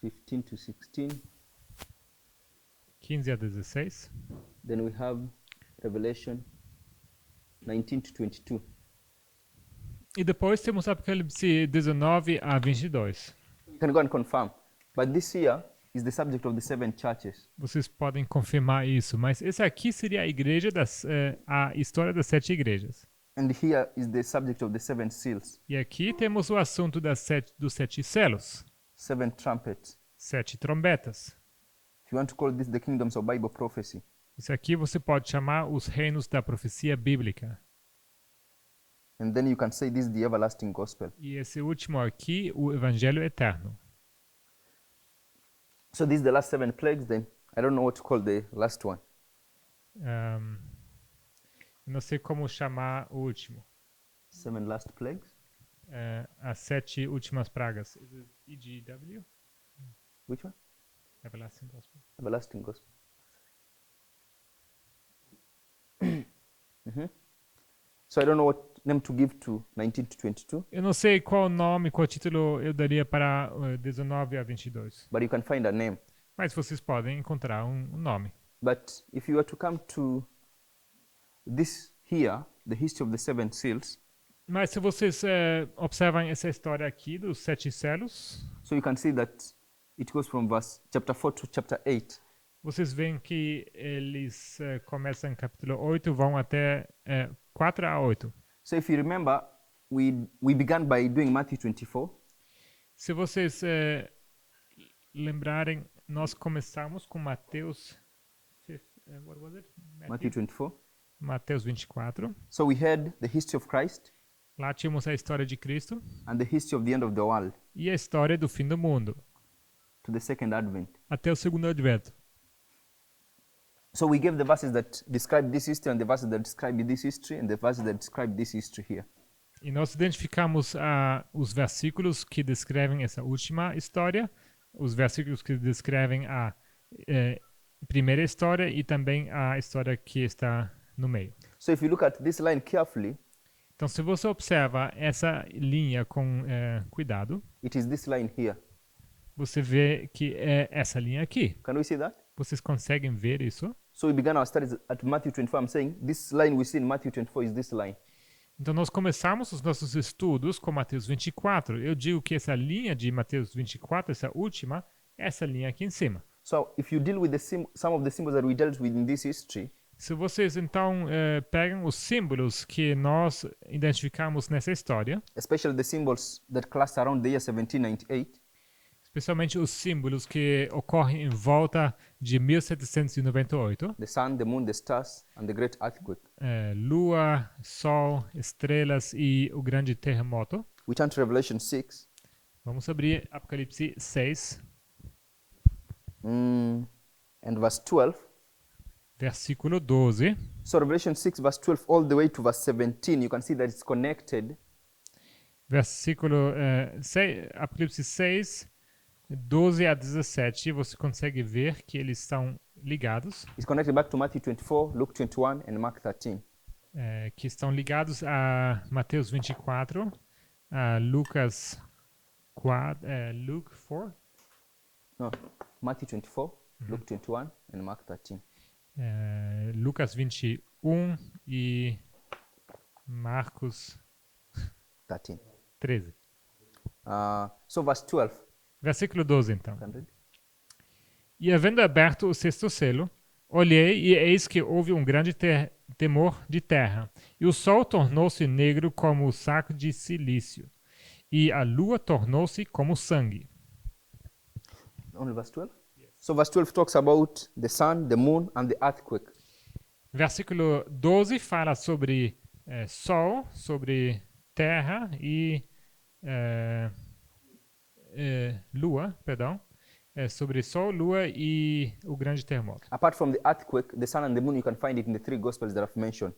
[SPEAKER 1] 15 to 16.
[SPEAKER 2] 15 a 16.
[SPEAKER 1] Then we have Revelation 19 to 22.
[SPEAKER 2] E depois temos Apocalipse 19 a 22.
[SPEAKER 1] You can go and confirm. But this here is the subject of the 7 churches.
[SPEAKER 2] Vocês podem confirmar isso, mas esse aqui seria a igreja a história das 7 igrejas.
[SPEAKER 1] And here is the subject of the 7 seals,
[SPEAKER 2] E aqui temos o assunto dos 7 selos,
[SPEAKER 1] 7 trumpets.
[SPEAKER 2] 7 trombetas.
[SPEAKER 1] If you want to call this the kingdoms of Bible prophecy.
[SPEAKER 2] Isso aqui você pode chamar os reinos da profecia bíblica.
[SPEAKER 1] And then you can say this is the everlasting gospel.
[SPEAKER 2] E esse último aqui, o evangelho eterno.
[SPEAKER 1] So this is the last 7 plagues, then I don't know what to call the last one.
[SPEAKER 2] Eu não sei como chamar o último.
[SPEAKER 1] 7 last plagues.
[SPEAKER 2] As 7 últimas pragas. Is it EGW?
[SPEAKER 1] Which one?
[SPEAKER 2] Everlasting Gospel.
[SPEAKER 1] Everlasting gospel. So I don't know what name to give to 19 to 22,
[SPEAKER 2] Eu não sei qual nome, qual título eu daria para 19 a 22.
[SPEAKER 1] but you can find a name.
[SPEAKER 2] Mas vocês podem encontrar um nome.
[SPEAKER 1] But if you were to come to this here, the history of the 7 seals,
[SPEAKER 2] Mas se vocês observam essa história aqui dos 7 selos,
[SPEAKER 1] so you can see that it goes from verse chapter 4 to chapter 8.
[SPEAKER 2] vocês veem que eles começam em capítulo 8 vão até 4 a 8.
[SPEAKER 1] So if you remember, we began by doing Matthew 24,
[SPEAKER 2] Se vocês lembrarem, nós começamos com Mateus... what was it?
[SPEAKER 1] Matthew 24.
[SPEAKER 2] Mateus 24.
[SPEAKER 1] So we had the history of Christ
[SPEAKER 2] Lá tínhamos a história de Cristo
[SPEAKER 1] and the history of the end of the world
[SPEAKER 2] e a história do fim do mundo,
[SPEAKER 1] to the second advent.
[SPEAKER 2] até o segundo advento.
[SPEAKER 1] So we gave the verses that describe this history and the verses that describe this history and the verses that describe this history here.
[SPEAKER 2] E nós identificamos os versículos que descrevem essa última história, os versículos que descrevem a primeira história e também a história que está no meio.
[SPEAKER 1] So if you look at this line carefully,
[SPEAKER 2] Então, se você observa essa linha com cuidado,
[SPEAKER 1] it is this line here.
[SPEAKER 2] você vê que é essa linha aqui.
[SPEAKER 1] Can we see that?
[SPEAKER 2] Vocês conseguem ver isso?
[SPEAKER 1] So we began our studies at Matthew 24. I'm saying this line we see in Matthew 24 is this line.
[SPEAKER 2] Então, nós começamos os nossos estudos com Mateus 24. Eu digo que essa linha de Mateus 24, essa última, é essa linha aqui em cima.
[SPEAKER 1] So if you deal with the some of the symbols that we dealt with in this history,
[SPEAKER 2] Se vocês, então, pegam os símbolos que nós identificamos nessa história,
[SPEAKER 1] especially the symbols that cluster around the year 1798,
[SPEAKER 2] especialmente os símbolos que ocorrem em volta de 1798.
[SPEAKER 1] the sun, the moon, the stars, and the great earthquake.
[SPEAKER 2] Lua, Sol, estrelas e o grande terremoto.
[SPEAKER 1] We turn to Revelation 6,
[SPEAKER 2] Vamos abrir Apocalipse 6,
[SPEAKER 1] and verse 12.
[SPEAKER 2] versículo 12.
[SPEAKER 1] So Revelation 6, verse 12, all the way to verse 17, you can see that it's connected.
[SPEAKER 2] Versículo Apocalipse 6, 12 a 17, você consegue ver que eles estão ligados,
[SPEAKER 1] It's connected back to Matthew 24, Luke 21, and Mark 13.
[SPEAKER 2] que estão ligados a Mateus 24, a Lucas 4, Luke 4,
[SPEAKER 1] No, Matthew 24, Luke 21, and Mark 13.
[SPEAKER 2] Lucas 21 e Marcos
[SPEAKER 1] 13.
[SPEAKER 2] 13.
[SPEAKER 1] So verse 12.
[SPEAKER 2] Versículo 12, então.
[SPEAKER 1] Can read?
[SPEAKER 2] E havendo aberto o sexto selo, olhei e eis que houve um grande temor de terra, e o sol tornou-se negro como o saco de silício, e a lua tornou-se como sangue.
[SPEAKER 1] Only verse 12? So verse 12 talks about the sun, the moon, and the earthquake.
[SPEAKER 2] Versículo 12 fala sobre sol, sobre terra e lua, perdão, sobre sol, lua e o grande terremoto.
[SPEAKER 1] Apart from the earthquake, the sun and the moon, you can find it in the three gospels that I've mentioned.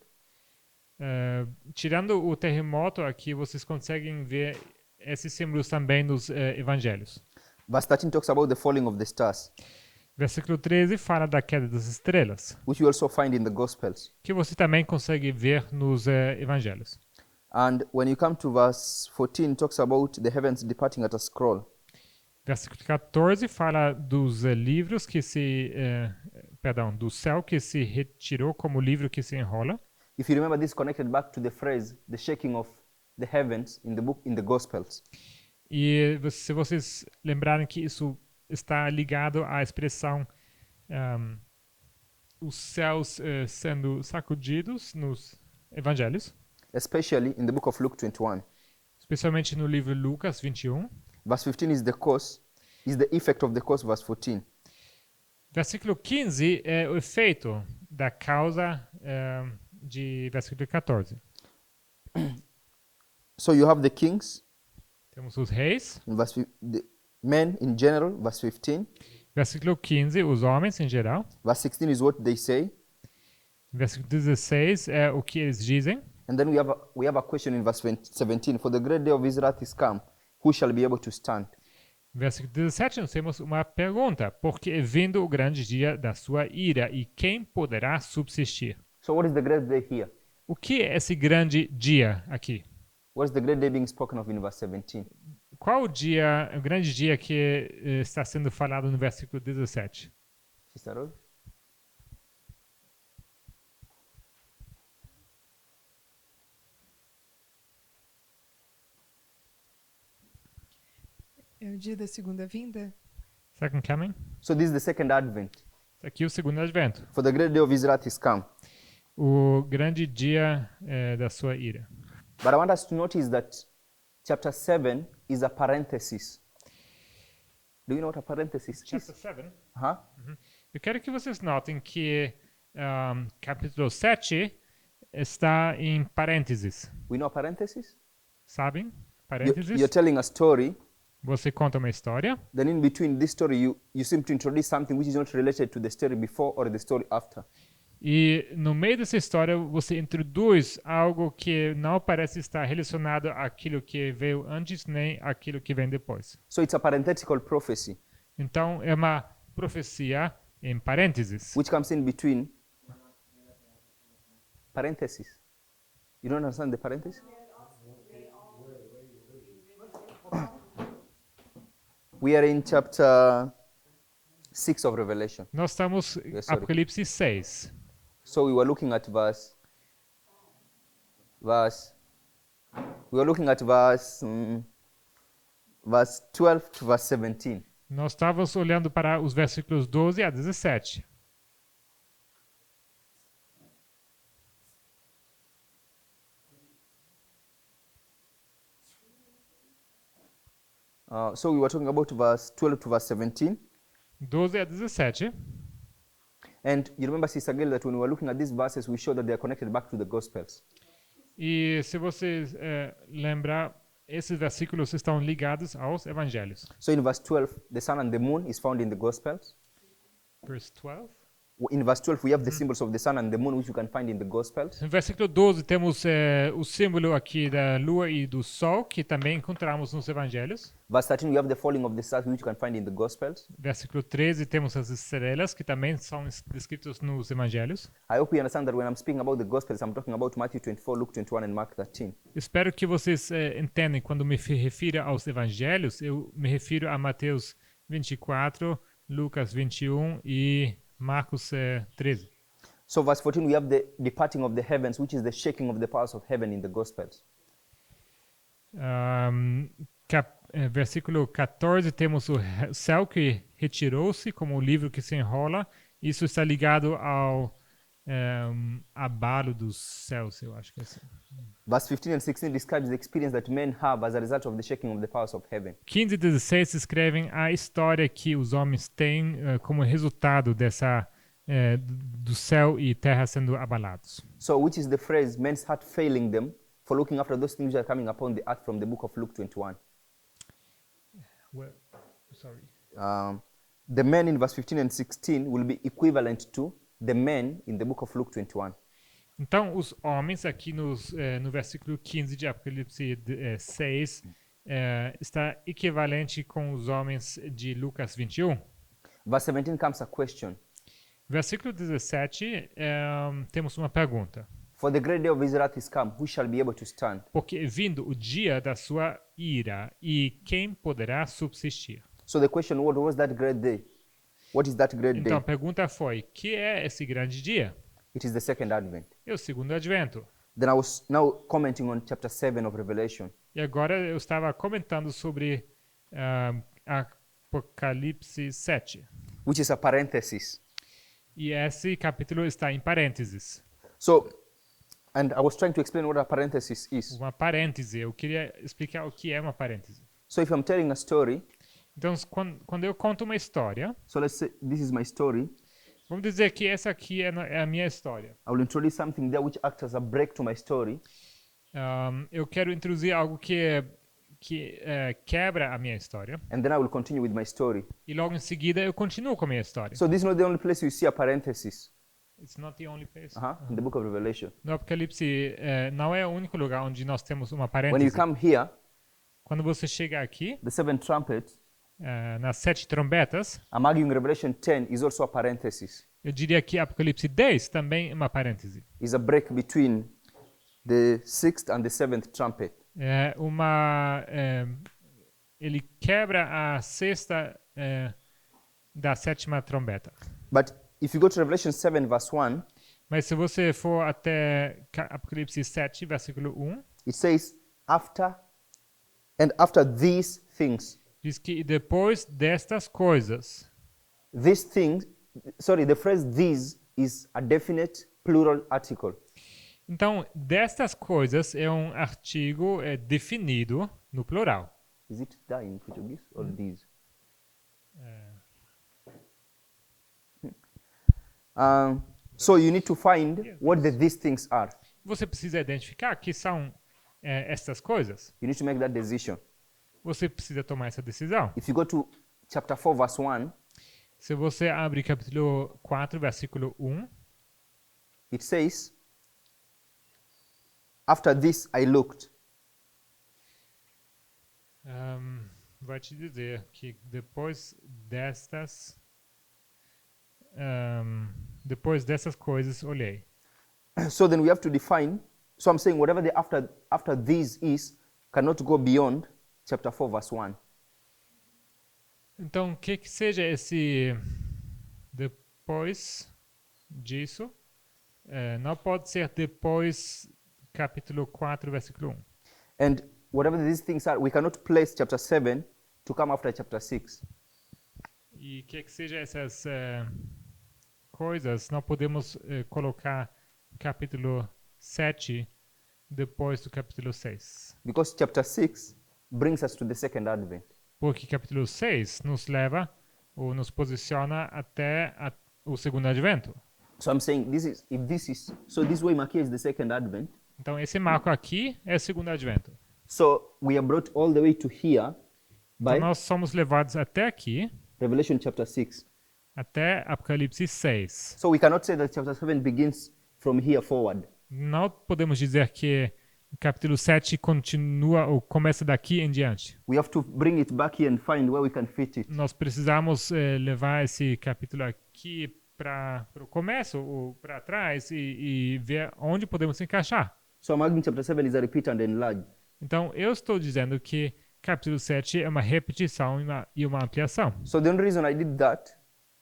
[SPEAKER 2] Tirando o terremoto aqui, vocês conseguem ver esses símbolos também nos evangelhos.
[SPEAKER 1] Verse 13 talks about the falling of the stars,
[SPEAKER 2] Versículo 13 fala da queda das estrelas,
[SPEAKER 1] which you also find in the gospels.
[SPEAKER 2] que você também consegue ver nos evangelhos.
[SPEAKER 1] And when you come to verse 14, it talks about the heavens departing at a scroll.
[SPEAKER 2] Versículo 14 fala dos livros que se, do céu que se retirou como livro que se enrola.
[SPEAKER 1] If you remember, this is connected back to the phrase, the shaking of the heavens in the book, in the gospels.
[SPEAKER 2] E se vocês lembrarem que isso está ligado à expressão os céus sendo sacudidos nos evangelhos,
[SPEAKER 1] Especially in the book of Luke 21.
[SPEAKER 2] especialmente no livro Lucas 21.
[SPEAKER 1] Verse 15 is the cause, is the effect of the cause, verse 14.
[SPEAKER 2] Versículo 15 é o efeito da causa de versículo 14.
[SPEAKER 1] So you have the kings,
[SPEAKER 2] Temos os reis.
[SPEAKER 1] in the men in general, verse 15.
[SPEAKER 2] Versículo 15, os homens em geral.
[SPEAKER 1] Verse 16 is what they say.
[SPEAKER 2] Versículo 16 é o que eles dizem.
[SPEAKER 1] And then we have a question in verse 17. For the great day of his wrath is come, who shall be able to stand?
[SPEAKER 2] Versículo 17, nós temos uma pergunta. Porque é vindo o grande dia da sua ira, e quem poderá subsistir?
[SPEAKER 1] So what is the great day here?
[SPEAKER 2] O que é esse grande dia aqui?
[SPEAKER 1] What is the great day being spoken of in verse 17?
[SPEAKER 2] Qual o grande dia que está sendo falado no versículo 17?
[SPEAKER 1] Sister Rose?
[SPEAKER 9] É o dia da segunda vinda?
[SPEAKER 2] Second coming?
[SPEAKER 1] So this is the second advent.
[SPEAKER 2] Aqui é o segundo advento.
[SPEAKER 1] For the great day of his wrath is come.
[SPEAKER 2] O grande dia da sua ira.
[SPEAKER 1] But I want us to notice that chapter 7 is a parenthesis. Do you know what a parenthesis
[SPEAKER 2] Chapter
[SPEAKER 1] is?
[SPEAKER 2] 7.
[SPEAKER 1] Uh-huh.
[SPEAKER 2] Eu quero que vocês notem que capítulo 7 está em parênteses.
[SPEAKER 1] We know a parenthesis?
[SPEAKER 2] Sabem? Parênteses.
[SPEAKER 1] You're telling a story,
[SPEAKER 2] Você conta uma história.
[SPEAKER 1] then in between this story you seem to introduce something which is not related to the story before or the story after.
[SPEAKER 2] E no meio dessa história você introduz algo que não parece estar relacionado àquilo que veio antes nem àquilo que vem depois.
[SPEAKER 1] So it's a parenthetical prophecy
[SPEAKER 2] Então é uma profecia em parênteses.
[SPEAKER 1] which comes in between parentheses. You don't understand the parenthesis? We are in chapter 6 of Revelation.
[SPEAKER 2] Nós estamos em
[SPEAKER 1] Yes, sorry.
[SPEAKER 2] Apocalipse 6.
[SPEAKER 1] So we were looking at verse 12 to verse 17.
[SPEAKER 2] Nós estávamos olhando para os versículos 12 a 17.
[SPEAKER 1] So we were talking about verse 12 to verse 17.
[SPEAKER 2] 12 a 17.
[SPEAKER 1] And you remember, Sister Gail, that when we were looking at these verses, we showed that they are connected back to the Gospels.
[SPEAKER 2] E se vocês lembrar, esses versículos estão ligados aos evangelhos.
[SPEAKER 1] So in verse 12, the sun and the moon is found in the Gospels.
[SPEAKER 2] Verse 12.
[SPEAKER 1] In verse 12, we have the symbols of the sun and the moon, which you can find in the Gospels.
[SPEAKER 2] No versículo 12 temos o símbolo aqui da lua e do sol, que também encontramos nos evangelhos.
[SPEAKER 1] Verse 13, we have the falling of the stars, which you can find in the Gospels.
[SPEAKER 2] Versículo 13 temos as estrelas, que também são descritos nos evangelhos.
[SPEAKER 1] I hope you understand that when I'm speaking about the Gospels, I'm talking about Matthew 24, Luke 21, and Mark 13.
[SPEAKER 2] Espero que vocês entendam, quando me refiro aos evangelhos, eu me refiro a Mateus 24, Lucas 21 e Marcos 13.
[SPEAKER 1] So verse 14, we have the departing of the heavens, which is the shaking of the powers of heaven in the Gospels.
[SPEAKER 2] Versículo 14, temos o céu que retirou-se, como o livro que se enrola. Isso está ligado ao abalo dos céus, eu acho que é assim.
[SPEAKER 1] Verse 15 and 16 describes the experience that men have as a result of the shaking of the powers of heaven.
[SPEAKER 2] 15 e 16 descrevem a história que os homens têm como resultado dessa do céu e terra sendo abalados.
[SPEAKER 1] So which is the phrase, men's heart failing them for looking after those things that are coming upon the earth, from the book of Luke 21.
[SPEAKER 2] Well, sorry.
[SPEAKER 1] The men in verse 15 and 16 will be equivalent to the men in the book of Luke 21.
[SPEAKER 2] Então, os homens aqui no versículo 15 de Apocalipse 6 está equivalente com os homens de Lucas 21.
[SPEAKER 1] Verse 17 comes a question.
[SPEAKER 2] Versículo 17, temos uma pergunta.
[SPEAKER 1] For the great day of his wrath is come, who shall be able to stand?
[SPEAKER 2] Porque vindo o dia da sua ira, e quem poderá subsistir?
[SPEAKER 1] So the question, what was that great day? What is that great
[SPEAKER 2] Então, a
[SPEAKER 1] day?
[SPEAKER 2] pergunta foi, que é esse grande dia?
[SPEAKER 1] It is the second advent.
[SPEAKER 2] É o segundo advento.
[SPEAKER 1] Then I was now commenting on chapter 7 of Revelation.
[SPEAKER 2] E agora eu estava comentando sobre Apocalipse 7.
[SPEAKER 1] Which is a parenthesis.
[SPEAKER 2] E esse capítulo está em parênteses.
[SPEAKER 1] So, and I was trying to explain what a parenthesis is.
[SPEAKER 2] Uma parêntese. Eu queria explicar o que é uma parêntese.
[SPEAKER 1] So if I'm telling a story,
[SPEAKER 2] Então, quando eu conto uma história,
[SPEAKER 1] so let's say this is my story,
[SPEAKER 2] vamos dizer que essa aqui é a minha história.
[SPEAKER 1] I will introduce something there which acts as a break to my story.
[SPEAKER 2] Eu quero introduzir algo que quebra a minha história.
[SPEAKER 1] And then I will continue with my story.
[SPEAKER 2] E logo em seguida eu continuo com a minha história.
[SPEAKER 1] So this is not the only place you see a parenthesis.
[SPEAKER 2] It's not the only place.
[SPEAKER 1] In the book of Revelation.
[SPEAKER 2] No Apocalipse não é o único lugar onde nós temos uma
[SPEAKER 1] When you
[SPEAKER 2] parêntese.
[SPEAKER 1] come here,
[SPEAKER 2] Quando você chega aqui,
[SPEAKER 1] the seven trumpets,
[SPEAKER 2] nas 7 trombetas,
[SPEAKER 1] I'm arguing Revelation 10 is also a parenthesis.
[SPEAKER 2] eu diria que Apocalipse 10 também é uma parêntese.
[SPEAKER 1] Is a break between the sixth and the seventh trumpet.
[SPEAKER 2] Ele quebra a sexta da sétima trombeta.
[SPEAKER 1] But if you go to Revelation 7 verse 1,
[SPEAKER 2] Mas se você for até Apocalipse 7, versículo 1,
[SPEAKER 1] it says, after these things.
[SPEAKER 2] diz que depois destas coisas.
[SPEAKER 1] These things, the phrase these is a definite plural article.
[SPEAKER 2] Então, destas coisas é um artigo definido no plural.
[SPEAKER 1] Is it da in Portuguese or these? So you need to find what these things are.
[SPEAKER 2] Você precisa identificar que são estas coisas.
[SPEAKER 1] You need to make that decision.
[SPEAKER 2] Você precisa tomar essa decisão.
[SPEAKER 1] If you go to chapter 4 verse 1,
[SPEAKER 2] Se você abre capítulo 4, versículo 1,
[SPEAKER 1] it says, after this I looked.
[SPEAKER 2] vai te dizer que depois dessas coisas olhei.
[SPEAKER 1] So then we have to define. So I'm saying whatever the after this is cannot go beyond chapter 4 verse 1.
[SPEAKER 2] Então, o que seja esse depois disso, não pode ser depois capítulo 4, versículo 1.
[SPEAKER 1] And whatever these things are, we cannot place chapter 7 to come after chapter 6.
[SPEAKER 2] E o que seja essas coisas, não podemos colocar capítulo 7 depois do capítulo 6.
[SPEAKER 1] Because chapter 6 brings us to the second advent.
[SPEAKER 2] Porque capítulo 6 nos leva ou nos posiciona até o segundo advento.
[SPEAKER 1] So I'm saying this way mark here is the second advent.
[SPEAKER 2] Então esse marco aqui é o segundo advento.
[SPEAKER 1] So we are brought all the way to here by
[SPEAKER 2] Então nós somos levados até aqui,
[SPEAKER 1] Revelation chapter 6.
[SPEAKER 2] até Apocalipse 6.
[SPEAKER 1] So we cannot say that chapter 7 begins from here forward.
[SPEAKER 2] Não podemos dizer que o capítulo 7 continua ou começa daqui em diante.
[SPEAKER 1] We have to bring it back here and find where we can fit it.
[SPEAKER 2] Nós precisamos levar esse capítulo aqui para o começo ou para trás e ver onde podemos encaixar.
[SPEAKER 1] So I'm arguing chapter 7 is a repeat and enlarge.
[SPEAKER 2] Então eu estou dizendo que capítulo 7 é uma repetição e uma ampliação.
[SPEAKER 1] So the only reason I did that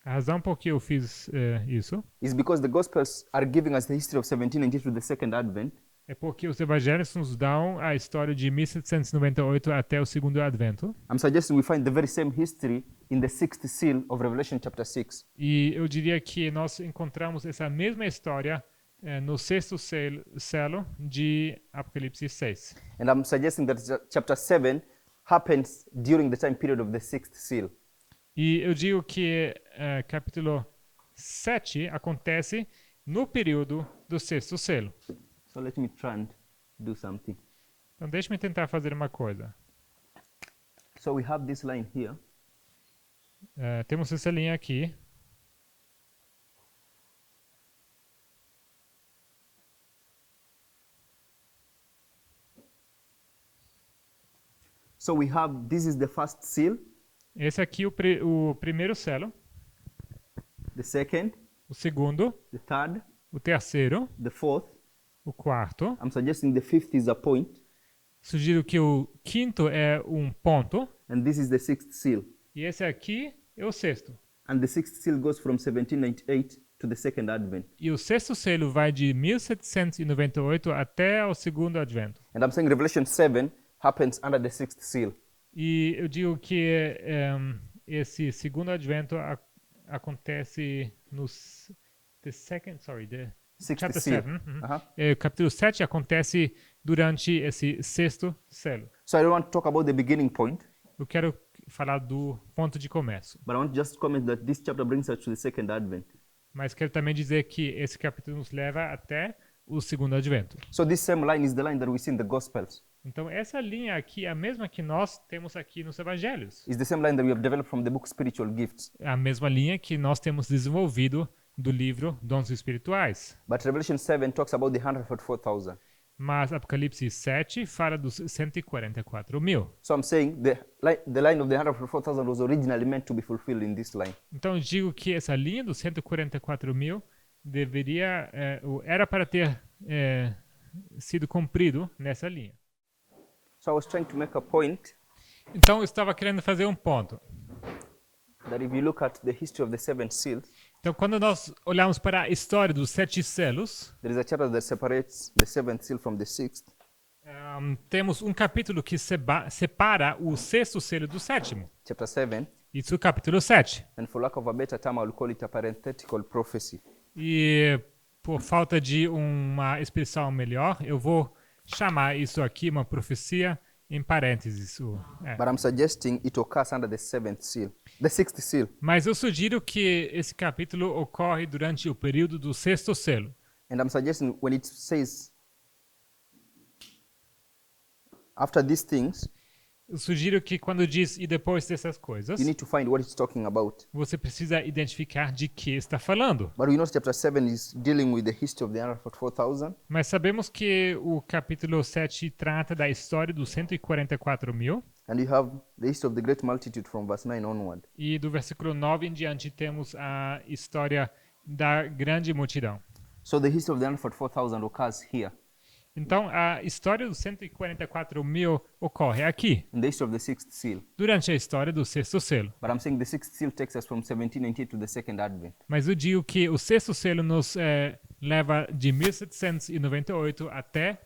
[SPEAKER 2] A razão por que eu fiz isso
[SPEAKER 1] is because the Gospels are giving us the history of 1790 to the second advent.
[SPEAKER 2] é porque os evangelhos nos dão a história de 1798 até o segundo advento.
[SPEAKER 1] I'm suggesting we find the very same history in the sixth seal of Revelation chapter 6.
[SPEAKER 2] E eu diria que nós encontramos essa mesma história no sexto selo de Apocalipse 6.
[SPEAKER 1] And I'm suggesting that chapter 7 happens during the time period of the sixth seal.
[SPEAKER 2] E eu digo que capítulo 7 acontece no período do sexto selo.
[SPEAKER 1] So let me try and do something.
[SPEAKER 2] Então deixe-me tentar fazer uma coisa.
[SPEAKER 1] So we have this line here.
[SPEAKER 2] Temos essa linha aqui.
[SPEAKER 1] So we have, this is the first seal,
[SPEAKER 2] Esse aqui é o primeiro selo,
[SPEAKER 1] the second,
[SPEAKER 2] o segundo,
[SPEAKER 1] the third,
[SPEAKER 2] o terceiro,
[SPEAKER 1] the fourth.
[SPEAKER 2] o quarto.
[SPEAKER 1] I'm suggesting the fifth is a point,
[SPEAKER 2] Sugiro que o quinto é um ponto
[SPEAKER 1] and this is the sixth seal.
[SPEAKER 2] e esse aqui é o sexto.
[SPEAKER 1] And the sixth seal goes from 1798 to the second advent.
[SPEAKER 2] E o sexto selo vai de 1798 até o segundo advento.
[SPEAKER 1] And I'm saying Revelation 7 happens under the sixth seal.
[SPEAKER 2] E eu digo que esse segundo advento acontece nos
[SPEAKER 1] Sixth
[SPEAKER 2] chapter
[SPEAKER 1] seal.
[SPEAKER 2] 7. Uhum.
[SPEAKER 1] Uh-huh.
[SPEAKER 2] O capítulo 7 acontece durante esse sexto selo.
[SPEAKER 1] So I don't want to talk about the beginning point,
[SPEAKER 2] Eu quero falar do ponto de começo.
[SPEAKER 1] but I want to just comment that this chapter brings us to the second advent.
[SPEAKER 2] Mas quero também dizer que esse capítulo nos leva até o segundo advento.
[SPEAKER 1] So this same line is the line that we see in the Gospels.
[SPEAKER 2] Então essa linha aqui é a mesma que nós temos aqui nos evangelhos.
[SPEAKER 1] It's the same line that we have developed from the book Spiritual Gifts.
[SPEAKER 2] É a mesma linha que nós temos desenvolvido do livro Dons Espirituais.
[SPEAKER 1] But Revelation 7 talks about the 144,000.
[SPEAKER 2] Mas Apocalipse 7 fala dos 144 mil.
[SPEAKER 1] So I'm saying the line of the 144,000 was originally meant to be fulfilled in this line.
[SPEAKER 2] Então eu digo que essa linha dos 144 mil era para ter sido cumprido nessa linha.
[SPEAKER 1] So I was trying to make a point
[SPEAKER 2] Então eu estava querendo fazer um ponto.
[SPEAKER 1] that if you look at the history of the seven seals,
[SPEAKER 2] Então quando nós olhamos para a história dos 7 selos,
[SPEAKER 1] there is a chapter that separates the seventh seal from the sixth.
[SPEAKER 2] temos um capítulo que separa o sexto selo do sétimo.
[SPEAKER 1] Chapter 7,
[SPEAKER 2] Isso é o capítulo 7.
[SPEAKER 1] and for lack of a better term, I will call it a parenthetical prophecy.
[SPEAKER 2] E por falta de uma expressão melhor, eu vou chamar isso aqui uma profecia em parênteses.
[SPEAKER 1] But I'm suggesting it occurs under the seventh seal, the sixth seal.
[SPEAKER 2] Mas eu sugiro que esse capítulo ocorre durante o período do sexto selo.
[SPEAKER 1] And I'm suggesting when it says, after these things,
[SPEAKER 2] Eu sugiro que quando diz e depois dessas coisas,
[SPEAKER 1] you need to find what it's talking about.
[SPEAKER 2] você precisa identificar de que está falando.
[SPEAKER 1] But we know chapter 7 is dealing with the history of the 144,000.
[SPEAKER 2] Mas sabemos que o capítulo 7 trata da história dos 144 mil.
[SPEAKER 1] And you have the history of the great multitude from verse 9 onward.
[SPEAKER 2] E do versículo 9 em diante temos a história da grande multidão.
[SPEAKER 1] So the history of the 144,000 occurs here.
[SPEAKER 2] Então, a história dos 144 mil ocorre aqui,
[SPEAKER 1] In the history of the sixth seal.
[SPEAKER 2] durante a história do sexto selo.
[SPEAKER 1] But I'm saying the sixth seal takes us from 1798 to the second advent.
[SPEAKER 2] Mas eu digo que o sexto selo nos leva de 1798 até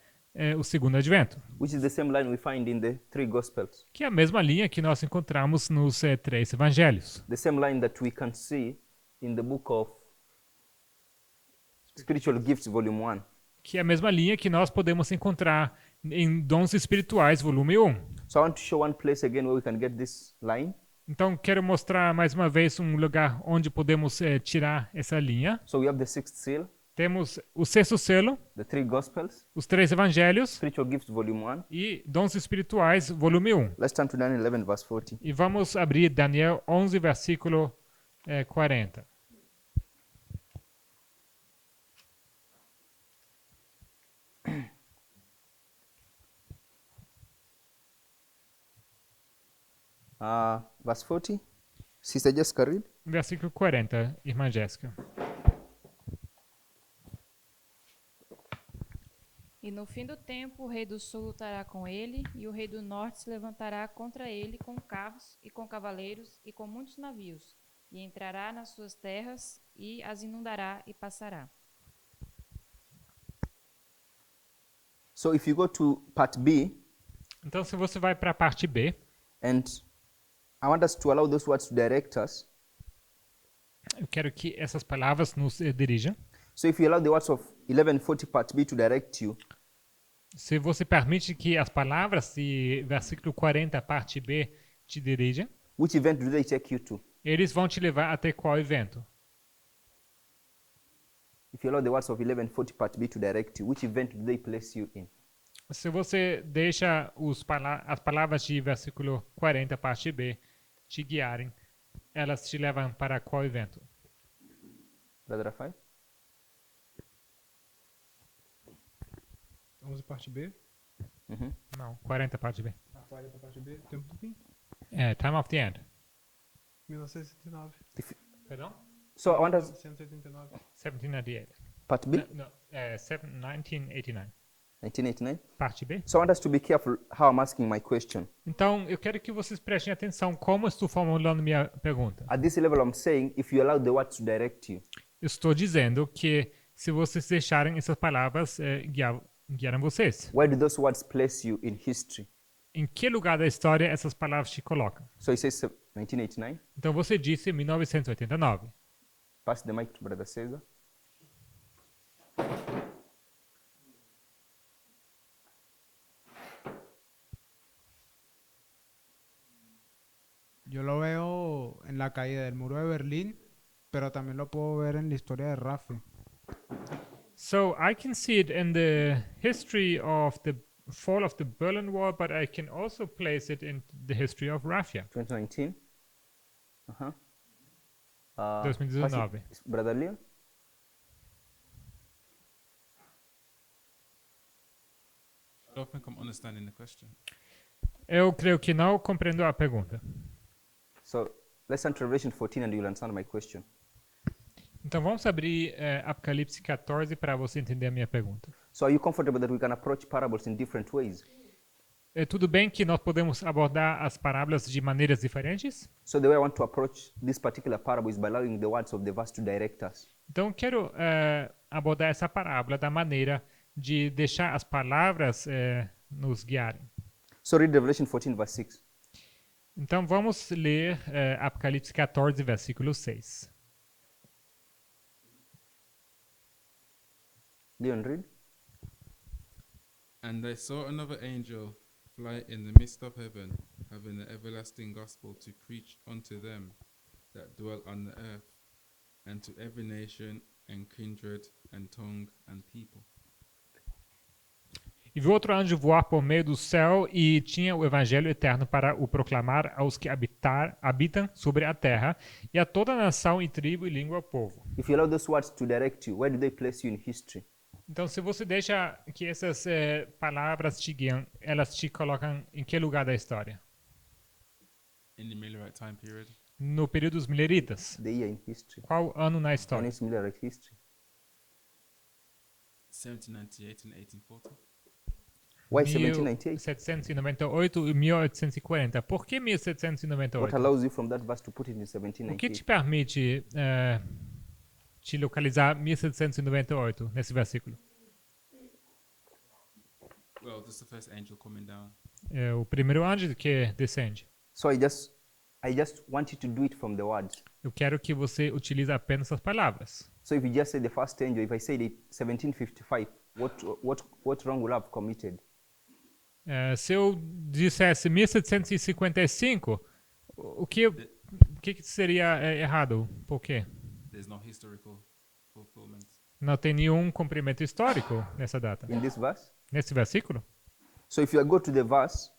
[SPEAKER 2] o segundo advento,
[SPEAKER 1] Which is the same line we find in the three Gospels.
[SPEAKER 2] que é a mesma linha que nós encontramos nos 3 evangelhos.
[SPEAKER 1] The same line that we can see in the book of Spiritual Gifts, volume 1.
[SPEAKER 2] Que é a mesma linha que nós podemos encontrar em Dons Espirituais, volume 1.
[SPEAKER 1] So I want to show one place again where we can get this line.
[SPEAKER 2] Então, quero mostrar mais uma vez um lugar onde podemos tirar essa linha.
[SPEAKER 1] So we have the sixth seal,
[SPEAKER 2] Temos o sexto selo,
[SPEAKER 1] the three gospels,
[SPEAKER 2] os 3 evangelhos
[SPEAKER 1] spiritual gifts, volume 1.
[SPEAKER 2] e dons espirituais, volume 1.
[SPEAKER 1] Let's turn to Daniel 11, verse 40.
[SPEAKER 2] E vamos abrir Daniel 11, versículo 40.
[SPEAKER 1] Verse 40. Sister Jessica, read.
[SPEAKER 2] Versículo 40, irmã Jéssica.
[SPEAKER 7] E no fim do tempo, o rei do sul lutará com ele, e o rei do norte se levantará contra ele com carros e com cavaleiros e com muitos navios, e entrará nas suas terras e as inundará e passará.
[SPEAKER 1] So if you go to part B,
[SPEAKER 2] Então, se você vai para a parte B,
[SPEAKER 1] and I want us to allow those words to direct us.
[SPEAKER 2] eu quero que essas palavras nos dirijam.
[SPEAKER 1] So if you allow the words of 1140 part B to direct you,
[SPEAKER 2] Se você permite que as palavras de versículo 40, parte B, te dirijam,
[SPEAKER 1] which event do they take you to?
[SPEAKER 2] eles vão te levar até qual evento?
[SPEAKER 1] If you allow the words of 1140 part B to direct you, which event do they place you in?
[SPEAKER 2] Se você deixa as palavras de versículo 40, parte B, te guiarem, elas te levam para qual evento?
[SPEAKER 1] Brother Rafai?
[SPEAKER 4] 11 parte B.
[SPEAKER 2] Não, 40, parte B.
[SPEAKER 4] A 40 parte B. Tempo do fim.
[SPEAKER 2] Time of the End.
[SPEAKER 4] 1979.
[SPEAKER 2] Perdão?
[SPEAKER 1] So I want us
[SPEAKER 4] 1989.
[SPEAKER 2] 1798.
[SPEAKER 1] part B,
[SPEAKER 2] No, 1989.
[SPEAKER 1] 1989.
[SPEAKER 2] Parte B.
[SPEAKER 1] So I want us to be careful how I'm asking my question.
[SPEAKER 2] Então, eu quero que vocês prestem atenção como estou formulando minha pergunta.
[SPEAKER 1] At this level, I'm saying if you allow the words to direct you,
[SPEAKER 2] Eu estou dizendo que se vocês deixarem essas palavras guiarem vocês.
[SPEAKER 1] where do those words place you in history?
[SPEAKER 2] Em que lugar da história essas palavras te colocam?
[SPEAKER 1] So he says 1989.
[SPEAKER 2] Então, você disse 1989.
[SPEAKER 1] Pass the mic to Brother Cesar.
[SPEAKER 10] Yo lo veo en la caída del muro de Berlín, pero también lo puedo ver en la historia de Rafi.
[SPEAKER 2] So I can see it in the history of the fall of the Berlin Wall, but I can also place it in the history of Russia.
[SPEAKER 1] 2019. Uh-huh.
[SPEAKER 2] 2019.
[SPEAKER 1] pass it- Brother Leon.
[SPEAKER 3] I don't think I'm understanding the question.
[SPEAKER 2] Eu creio que não compreendo a pergunta.
[SPEAKER 1] So let's turn to Revelation 14 and you'll understand my question.
[SPEAKER 2] Então vamos abrir Apocalipse 14 para você entender a minha pergunta.
[SPEAKER 1] So are you comfortable that we can approach parables in different ways?
[SPEAKER 2] É tudo bem que nós podemos abordar as parábolas de maneiras diferentes?
[SPEAKER 1] So the way I want to approach this particular parable is by allowing the words of the verse to direct us.
[SPEAKER 2] Então eu quero abordar essa parábola da maneira de deixar as palavras nos guiarem.
[SPEAKER 1] So read Revelation 14 verse 6.
[SPEAKER 2] Então vamos ler Apocalipse 14, versículo 6.
[SPEAKER 1] Leon, read.
[SPEAKER 3] And I saw another angel fly in the midst of heaven, having the everlasting gospel to preach unto them that dwell on the earth, and to every nation and kindred and tongue and people.
[SPEAKER 2] E viu outro anjo voar por meio do céu e tinha o evangelho eterno para o proclamar aos que habitam sobre a terra e a toda nação e tribo e língua povo.
[SPEAKER 1] If you allow those words to direct you, where do they place you in history?
[SPEAKER 2] Então, se você deixa que essas palavras te guiam, elas te colocam em que lugar da história?
[SPEAKER 3] In the Millerite time period,
[SPEAKER 2] No período dos mileritas.
[SPEAKER 1] The year in history.
[SPEAKER 2] Qual ano na
[SPEAKER 1] And
[SPEAKER 2] história?
[SPEAKER 1] it's Millerite history.
[SPEAKER 3] 1798 and 1840.
[SPEAKER 1] Why 1798?
[SPEAKER 2] 1798 e 1840. Por que
[SPEAKER 1] What
[SPEAKER 2] 1798?
[SPEAKER 1] allows you from that verse to put it in
[SPEAKER 2] O que te
[SPEAKER 1] 1798?
[SPEAKER 2] permite te localizar 1798 nesse versículo?
[SPEAKER 3] Well, this is the first angel coming down.
[SPEAKER 2] É o primeiro anjo que descende.
[SPEAKER 1] So I just want you to do it from the words.
[SPEAKER 2] Eu quero que você utilize apenas as palavras.
[SPEAKER 1] So if you just say the first angel, if I said it 1755, what wrong will I have committed?
[SPEAKER 2] Se eu dissesse 1755, o que seria errado? Por quê?
[SPEAKER 3] There's no historical fulfillment.
[SPEAKER 2] Não tem nenhum cumprimento histórico nessa data.
[SPEAKER 1] In this verse?
[SPEAKER 2] Nesse versículo?
[SPEAKER 1] So if you go to the verse,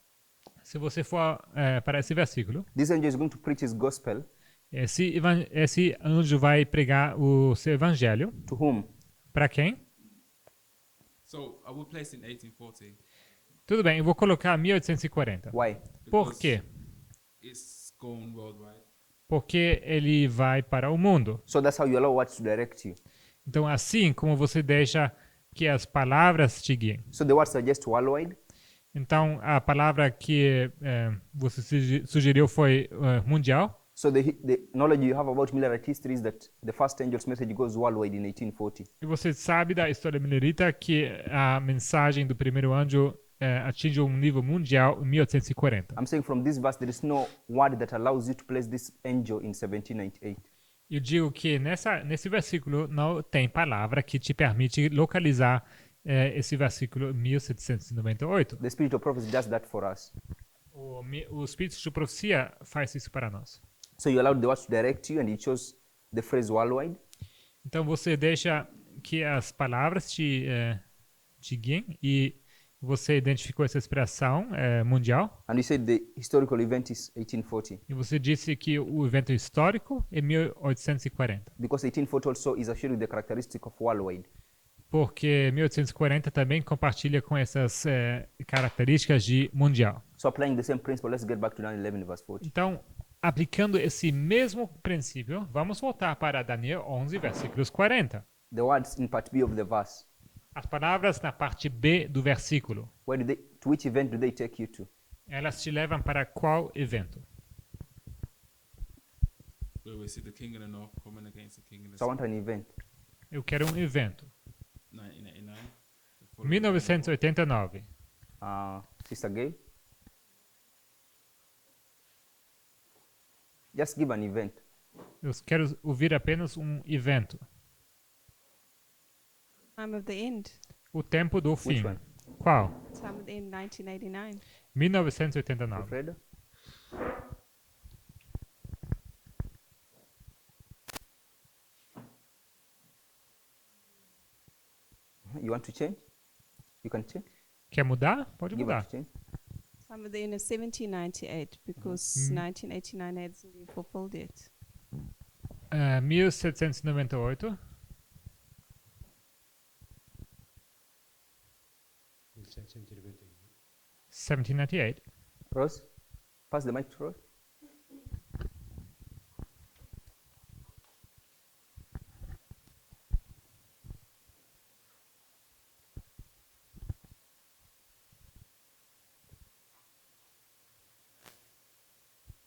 [SPEAKER 2] Se você for para esse versículo,
[SPEAKER 1] this angel is going to preach his gospel
[SPEAKER 2] esse anjo vai pregar o seu evangelho.
[SPEAKER 1] to whom?
[SPEAKER 2] Para quem?
[SPEAKER 3] So I will place in 1840.
[SPEAKER 2] Tudo bem, eu vou colocar 1840.
[SPEAKER 1] Why?
[SPEAKER 2] Por
[SPEAKER 3] because
[SPEAKER 2] quê?
[SPEAKER 3] It's going worldwide.
[SPEAKER 2] Porque ele vai para o mundo.
[SPEAKER 1] So that's how you allow words to direct you.
[SPEAKER 2] Então, assim como você deixa que as palavras te guiem.
[SPEAKER 1] So the words are just worldwide.
[SPEAKER 2] Então, a palavra que você sugeriu foi mundial.
[SPEAKER 1] So the knowledge you have about Millerite history is that the first angel's message goes worldwide in 1840.
[SPEAKER 2] E você sabe da história milerita que a mensagem do primeiro anjo atinge um nível mundial em 1840.
[SPEAKER 1] I'm saying from this verse there is no word that allows you to place this angel in 1798.
[SPEAKER 2] Eu digo que nesse versículo não tem palavra que te permite localizar esse versículo em 1798.
[SPEAKER 1] The spirit of prophecy does that for us.
[SPEAKER 2] O Espírito de Profecia faz isso para nós.
[SPEAKER 1] So you allowed the words to direct you and you chose the phrase worldwide.
[SPEAKER 2] Então você deixa que as palavras te guiem e você identificou essa expressão mundial.
[SPEAKER 1] And you said the historical event is 1840.
[SPEAKER 2] E você disse que o evento histórico é 1840.
[SPEAKER 1] Because 1840 also is associated with the characteristic of worldwide.
[SPEAKER 2] Porque 1840 também compartilha com essas características de mundial.
[SPEAKER 1] So applying the same principle, let's get back to Daniel 11 verse 40.
[SPEAKER 2] Então, aplicando esse mesmo princípio, vamos voltar para Daniel 11, versículos 40.
[SPEAKER 1] The words in part B of the verse.
[SPEAKER 2] As palavras na parte B do versículo.
[SPEAKER 1] To which event do they take you to?
[SPEAKER 2] Elas te levam para qual evento?
[SPEAKER 3] Where we see the king of the north coming against the king of the
[SPEAKER 1] So I
[SPEAKER 3] south.
[SPEAKER 1] want an event.
[SPEAKER 2] Eu quero um evento.
[SPEAKER 3] 1989.
[SPEAKER 2] 1989.
[SPEAKER 1] Sister Gay? Just give an event.
[SPEAKER 2] Eu quero ouvir apenas um evento.
[SPEAKER 5] Time of the end.
[SPEAKER 2] O tempo do fim.
[SPEAKER 1] Which one?
[SPEAKER 2] Qual?
[SPEAKER 5] Time of the end, 1989.
[SPEAKER 2] 1989.
[SPEAKER 1] Alfredo? You want to change? You can change.
[SPEAKER 2] Quer mudar? Pode
[SPEAKER 1] Give
[SPEAKER 2] mudar.
[SPEAKER 1] us change.
[SPEAKER 5] Time of the end is 1798 because 1989 hasn't been fulfilled yet.
[SPEAKER 2] 1798. 1798.
[SPEAKER 1] Rose? Pass the mic to Rose.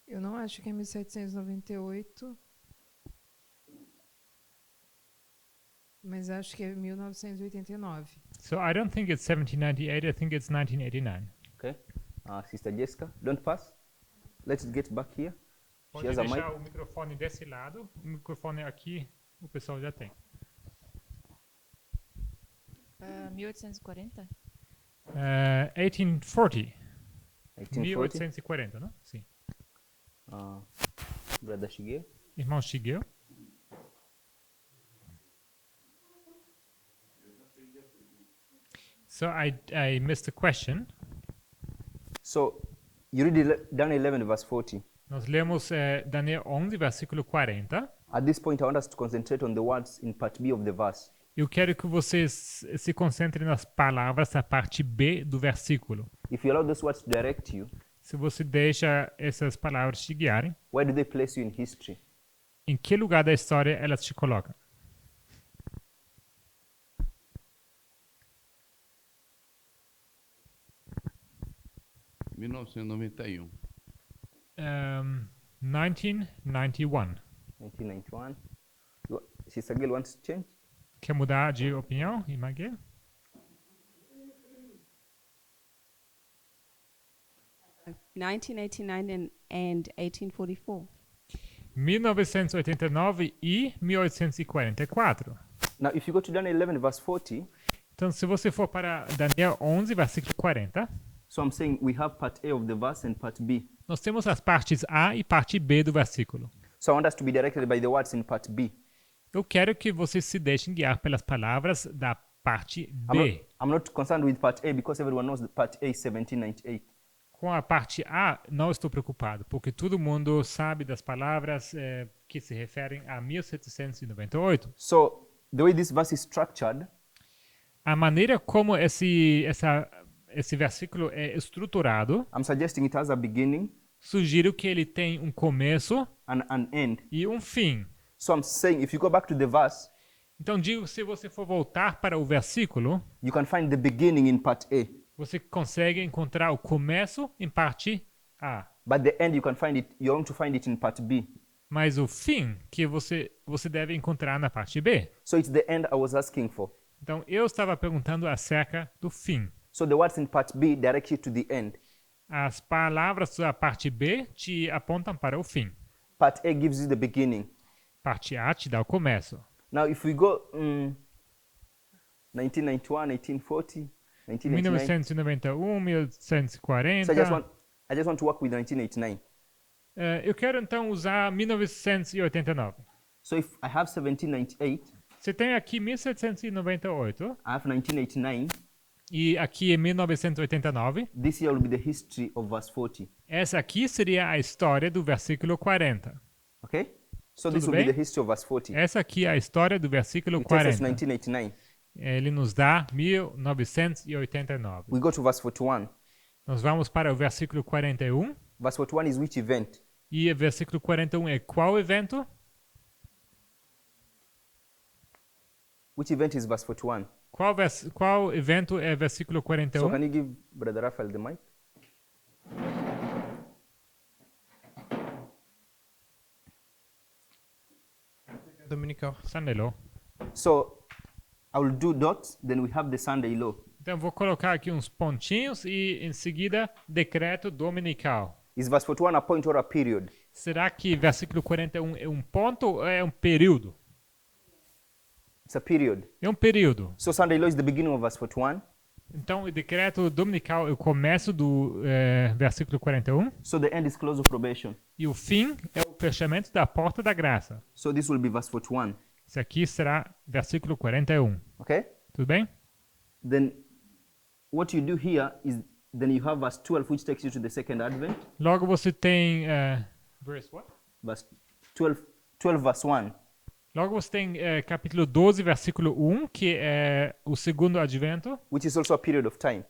[SPEAKER 9] Eu não acho que é 1798, mas acho que é 1989.
[SPEAKER 2] So I don't think it's 1798, I think it's 1989.
[SPEAKER 1] Okay. Sister Jessica, don't pass. Let's get back here. She
[SPEAKER 2] Pode
[SPEAKER 1] has a
[SPEAKER 2] deixar
[SPEAKER 1] mic.
[SPEAKER 2] o microfone desse lado, o microfone aqui, o pessoal já tem.
[SPEAKER 7] 1840?
[SPEAKER 2] 1840.
[SPEAKER 1] 1840.
[SPEAKER 2] 1840, não? Sim.
[SPEAKER 1] Brother Shige.
[SPEAKER 2] Irmão Shigeo. So I missed the question.
[SPEAKER 1] So you read Daniel 11 verse 40.
[SPEAKER 2] Nós lemos Daniel 11, versículo 40.
[SPEAKER 1] At this point, I want us to concentrate on the words in part B of the verse.
[SPEAKER 2] Eu quero que vocês se concentrem nas palavras da parte B do versículo.
[SPEAKER 1] If you allow those words to direct you,
[SPEAKER 2] Se você deixa essas palavras te guiarem,
[SPEAKER 1] where do they place you in history?
[SPEAKER 2] em que lugar da história elas te colocam?
[SPEAKER 6] Em 1991.
[SPEAKER 2] 1991.
[SPEAKER 1] 1991. Sister Gail wants to change?
[SPEAKER 2] Quer mudar de opinião, Imague?
[SPEAKER 5] Uh, 1989 and 1844.
[SPEAKER 2] 1989 e 1844.
[SPEAKER 1] Now, if you go to Daniel 11 verse 40,
[SPEAKER 2] Então, se você for para Daniel 11, versículo 40,
[SPEAKER 1] So I'm saying we have part A of the verse and part B.
[SPEAKER 2] Nós temos as partes A e parte B do versículo.
[SPEAKER 1] So I want us to be directed by the words in part B.
[SPEAKER 2] Eu quero que vocês se deixem guiar pelas palavras da parte
[SPEAKER 1] I'm not,
[SPEAKER 2] B.
[SPEAKER 1] I'm not concerned with part A because everyone knows that part A is 1798.
[SPEAKER 2] Com a parte A, não estou preocupado, porque todo mundo sabe das palavras que se referem a 1798.
[SPEAKER 1] So the way this verse is structured,
[SPEAKER 2] A maneira como esse versículo é estruturado,
[SPEAKER 1] I'm suggesting it has a beginning
[SPEAKER 2] sugiro que ele tem um começo
[SPEAKER 1] and an end.
[SPEAKER 2] e um fim.
[SPEAKER 1] So I'm saying if you go back to the verse,
[SPEAKER 2] Então digo, se você for voltar para o versículo,
[SPEAKER 1] you can find the beginning in part A,
[SPEAKER 2] você consegue encontrar o começo em parte A,
[SPEAKER 1] but the end you're going to find it in part B.
[SPEAKER 2] mas o fim que você deve encontrar na parte B.
[SPEAKER 1] So it's the end I was asking for.
[SPEAKER 2] Então eu estava perguntando acerca do fim.
[SPEAKER 1] So the words in part B direct you to the end.
[SPEAKER 2] As palavras da parte B te apontam para o fim.
[SPEAKER 1] Part A gives you the beginning.
[SPEAKER 2] Parte A te dá o começo.
[SPEAKER 1] Now if we go 1991, 1840, 1989.
[SPEAKER 2] 1991, 1940.
[SPEAKER 1] So I just want to work with 1989.
[SPEAKER 2] Eu quero então usar 1989.
[SPEAKER 1] So if I have 1798,
[SPEAKER 2] Você tem aqui 1798
[SPEAKER 1] I have 1989.
[SPEAKER 2] e aqui é 1989.
[SPEAKER 1] This here will be the history of verse 40.
[SPEAKER 2] Essa aqui seria a história do versículo 40.
[SPEAKER 1] Okay? So
[SPEAKER 2] Tudo
[SPEAKER 1] this will be
[SPEAKER 2] bem?
[SPEAKER 1] the history of verse 40.
[SPEAKER 2] Essa aqui é a história do versículo
[SPEAKER 1] It tells us
[SPEAKER 2] 40.
[SPEAKER 1] 1989.
[SPEAKER 2] Ele nos dá 1989.
[SPEAKER 1] We go to verse 41.
[SPEAKER 2] Nós vamos para o versículo 41.
[SPEAKER 1] Verse 41 is which event?
[SPEAKER 2] E o versículo 41 é qual evento?
[SPEAKER 1] Which event is verse 41?
[SPEAKER 2] Qual evento é versículo
[SPEAKER 1] So
[SPEAKER 2] 41?
[SPEAKER 1] can you give Brother Raphael the mic?
[SPEAKER 4] Dominical.
[SPEAKER 2] Sunday Law.
[SPEAKER 1] So I will do dots, then we have the Sunday law.
[SPEAKER 2] Então vou colocar aqui uns pontinhos e em seguida decreto dominical.
[SPEAKER 1] Is verse 41 a point or a period?
[SPEAKER 2] Será que versículo 41 é um ponto ou é um período?
[SPEAKER 1] It's a period.
[SPEAKER 2] É um período.
[SPEAKER 1] So Sunday law is the beginning of verse 41.
[SPEAKER 2] Então o decreto dominical é o começo do versículo 41
[SPEAKER 1] So the end is close of probation.
[SPEAKER 2] e o fim é o fechamento da porta da graça.
[SPEAKER 1] So this will be verse 41.
[SPEAKER 2] Isso aqui será versículo 41.
[SPEAKER 1] Okay?
[SPEAKER 2] Tudo bem?
[SPEAKER 1] Then what you do here is then you have verse 12 which takes you to the second advent.
[SPEAKER 2] Logo você tem verse what?
[SPEAKER 1] Verse 12 verse 1.
[SPEAKER 2] Logo você tem capítulo 12, versículo 1, que é o segundo advento,
[SPEAKER 1] Which is also a period of time.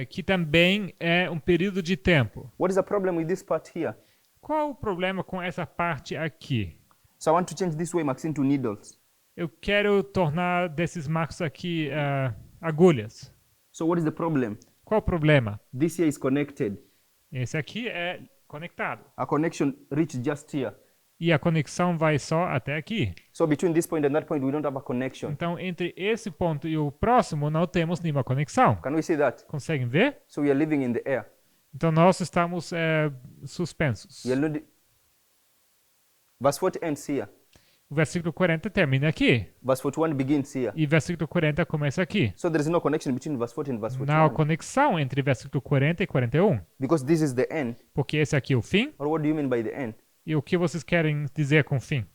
[SPEAKER 2] que também é um período de tempo.
[SPEAKER 1] What is the problem with this part here?
[SPEAKER 2] Qual o problema com essa parte aqui?
[SPEAKER 1] So I want to change this way marks into needles.
[SPEAKER 2] Eu quero tornar desses marcos aqui agulhas.
[SPEAKER 1] So what is the problem?
[SPEAKER 2] Qual o problema?
[SPEAKER 1] This here is connected.
[SPEAKER 2] Esse aqui é conectado.
[SPEAKER 1] A connection reached just here.
[SPEAKER 2] E a conexão vai só até aqui.
[SPEAKER 1] So between this point and that point we don't have a connection.
[SPEAKER 2] Então, entre esse ponto e o próximo, não temos nenhuma conexão.
[SPEAKER 1] Can we see that?
[SPEAKER 2] Conseguem ver?
[SPEAKER 1] So we are living in the air.
[SPEAKER 2] Então, nós estamos suspensos.
[SPEAKER 1] We are not verse 40 ends here.
[SPEAKER 2] O versículo 40 termina aqui.
[SPEAKER 1] Verse 41 begins here.
[SPEAKER 2] E versículo 40 começa aqui.
[SPEAKER 1] So there is no connection between verse 40 and verse
[SPEAKER 2] Não há
[SPEAKER 1] 41.
[SPEAKER 2] conexão entre versículo 40 e 41.
[SPEAKER 1] Because this is the end.
[SPEAKER 2] Porque esse aqui é o fim.
[SPEAKER 1] Or what do you mean by the end?
[SPEAKER 2] E o que vocês querem dizer com fim?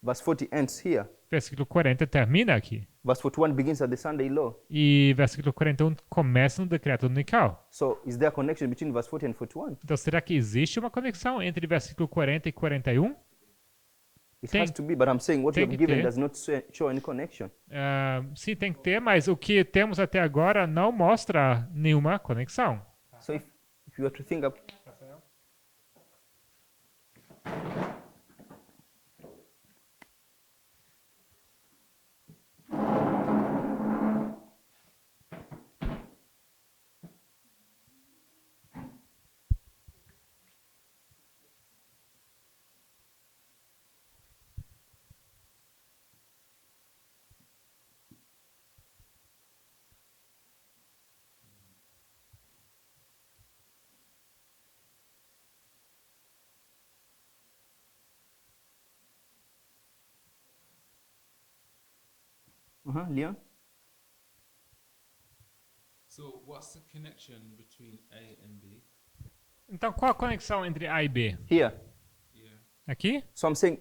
[SPEAKER 1] Verse 40 ends here.
[SPEAKER 2] Versículo 40 termina aqui.
[SPEAKER 1] Verse 41 begins at the Sunday law.
[SPEAKER 2] E versículo 41 começa no decreto dominical.
[SPEAKER 1] So is there a connection between verse 40 and 41?
[SPEAKER 2] Então, será que existe uma conexão entre versículo 40 e 41?
[SPEAKER 1] It has to be, but I'm saying what you
[SPEAKER 2] tem
[SPEAKER 1] have
[SPEAKER 2] que
[SPEAKER 1] given
[SPEAKER 2] ter.
[SPEAKER 1] does not show any connection.
[SPEAKER 2] Sim, tem que ter, mas o que temos até agora não mostra nenhuma conexão.
[SPEAKER 1] So if you were to think of Leon?
[SPEAKER 3] So what's the connection between A and B?
[SPEAKER 2] Então, qual a conexão entre A e B?
[SPEAKER 1] Here.
[SPEAKER 3] Yeah.
[SPEAKER 2] Aqui,
[SPEAKER 1] So I'm saying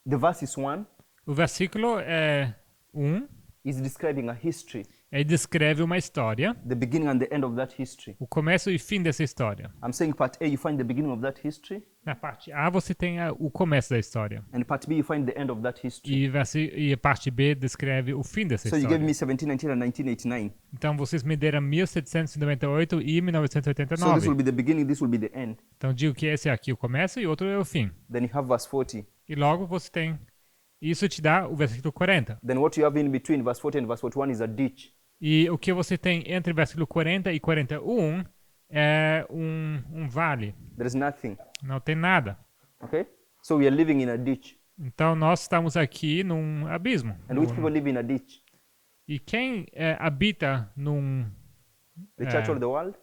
[SPEAKER 1] the verse is 1
[SPEAKER 2] o versículo é 1,
[SPEAKER 1] is describing a history,
[SPEAKER 2] ele descreve uma história,
[SPEAKER 1] the beginning and the end of that history.
[SPEAKER 2] o começo e fim dessa história.
[SPEAKER 1] I'm saying part A, you find the beginning of that history,
[SPEAKER 2] Na parte A, você tem o começo da história.
[SPEAKER 1] and part B, you find the end of that history.
[SPEAKER 2] E a parte B descreve o fim dessa
[SPEAKER 1] So you gave
[SPEAKER 2] história.
[SPEAKER 1] me 1719 and 1989.
[SPEAKER 2] Então, vocês me deram 1798 e
[SPEAKER 1] So this
[SPEAKER 2] 1989.
[SPEAKER 1] will be the beginning, this will be the end.
[SPEAKER 2] Então, digo que esse é aqui o começo e outro é o fim.
[SPEAKER 1] Then you have verse 40.
[SPEAKER 2] E logo você tem... Isso te dá o versículo 40.
[SPEAKER 1] Then what you have in between verse 40 and verse 41 is a ditch.
[SPEAKER 2] E o que você tem entre versículo 40 e 41 é um vale.
[SPEAKER 1] There is nothing.
[SPEAKER 2] Não tem nada.
[SPEAKER 1] Okay? So we are living in a ditch.
[SPEAKER 2] Então, nós estamos aqui num abismo.
[SPEAKER 1] And which people live in a ditch?
[SPEAKER 2] E quem habita
[SPEAKER 1] The church or the world?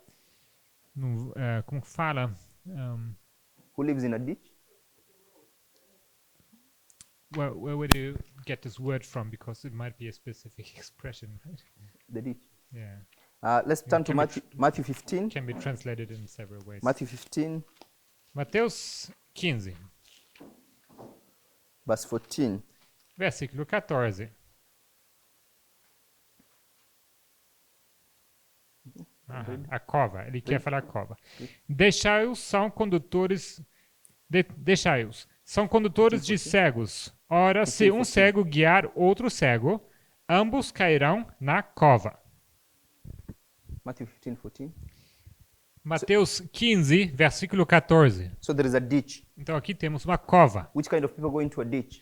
[SPEAKER 2] como que fala?
[SPEAKER 1] Who lives in a ditch?
[SPEAKER 2] Where would you get this word from? Because it might be a specific expression, right?
[SPEAKER 1] The ditch.
[SPEAKER 2] Yeah.
[SPEAKER 1] Let's turn to
[SPEAKER 2] Can be
[SPEAKER 1] Matthew 15.
[SPEAKER 2] Can be translated in several ways.
[SPEAKER 1] Matthew 15,
[SPEAKER 2] Mateus 15,
[SPEAKER 1] verse 14.
[SPEAKER 2] versículo 14. A cova, ele quer falar cova. Deixai-os são condutores deixai-os. São condutores de cegos. Ora, se um cego guiar outro cego, ambos cairão na cova.
[SPEAKER 1] Matthew 15, 14.
[SPEAKER 2] Mateus 15, versículo 14.
[SPEAKER 1] So there is a ditch.
[SPEAKER 2] Então aqui temos uma cova.
[SPEAKER 1] Which kind of people go into a ditch?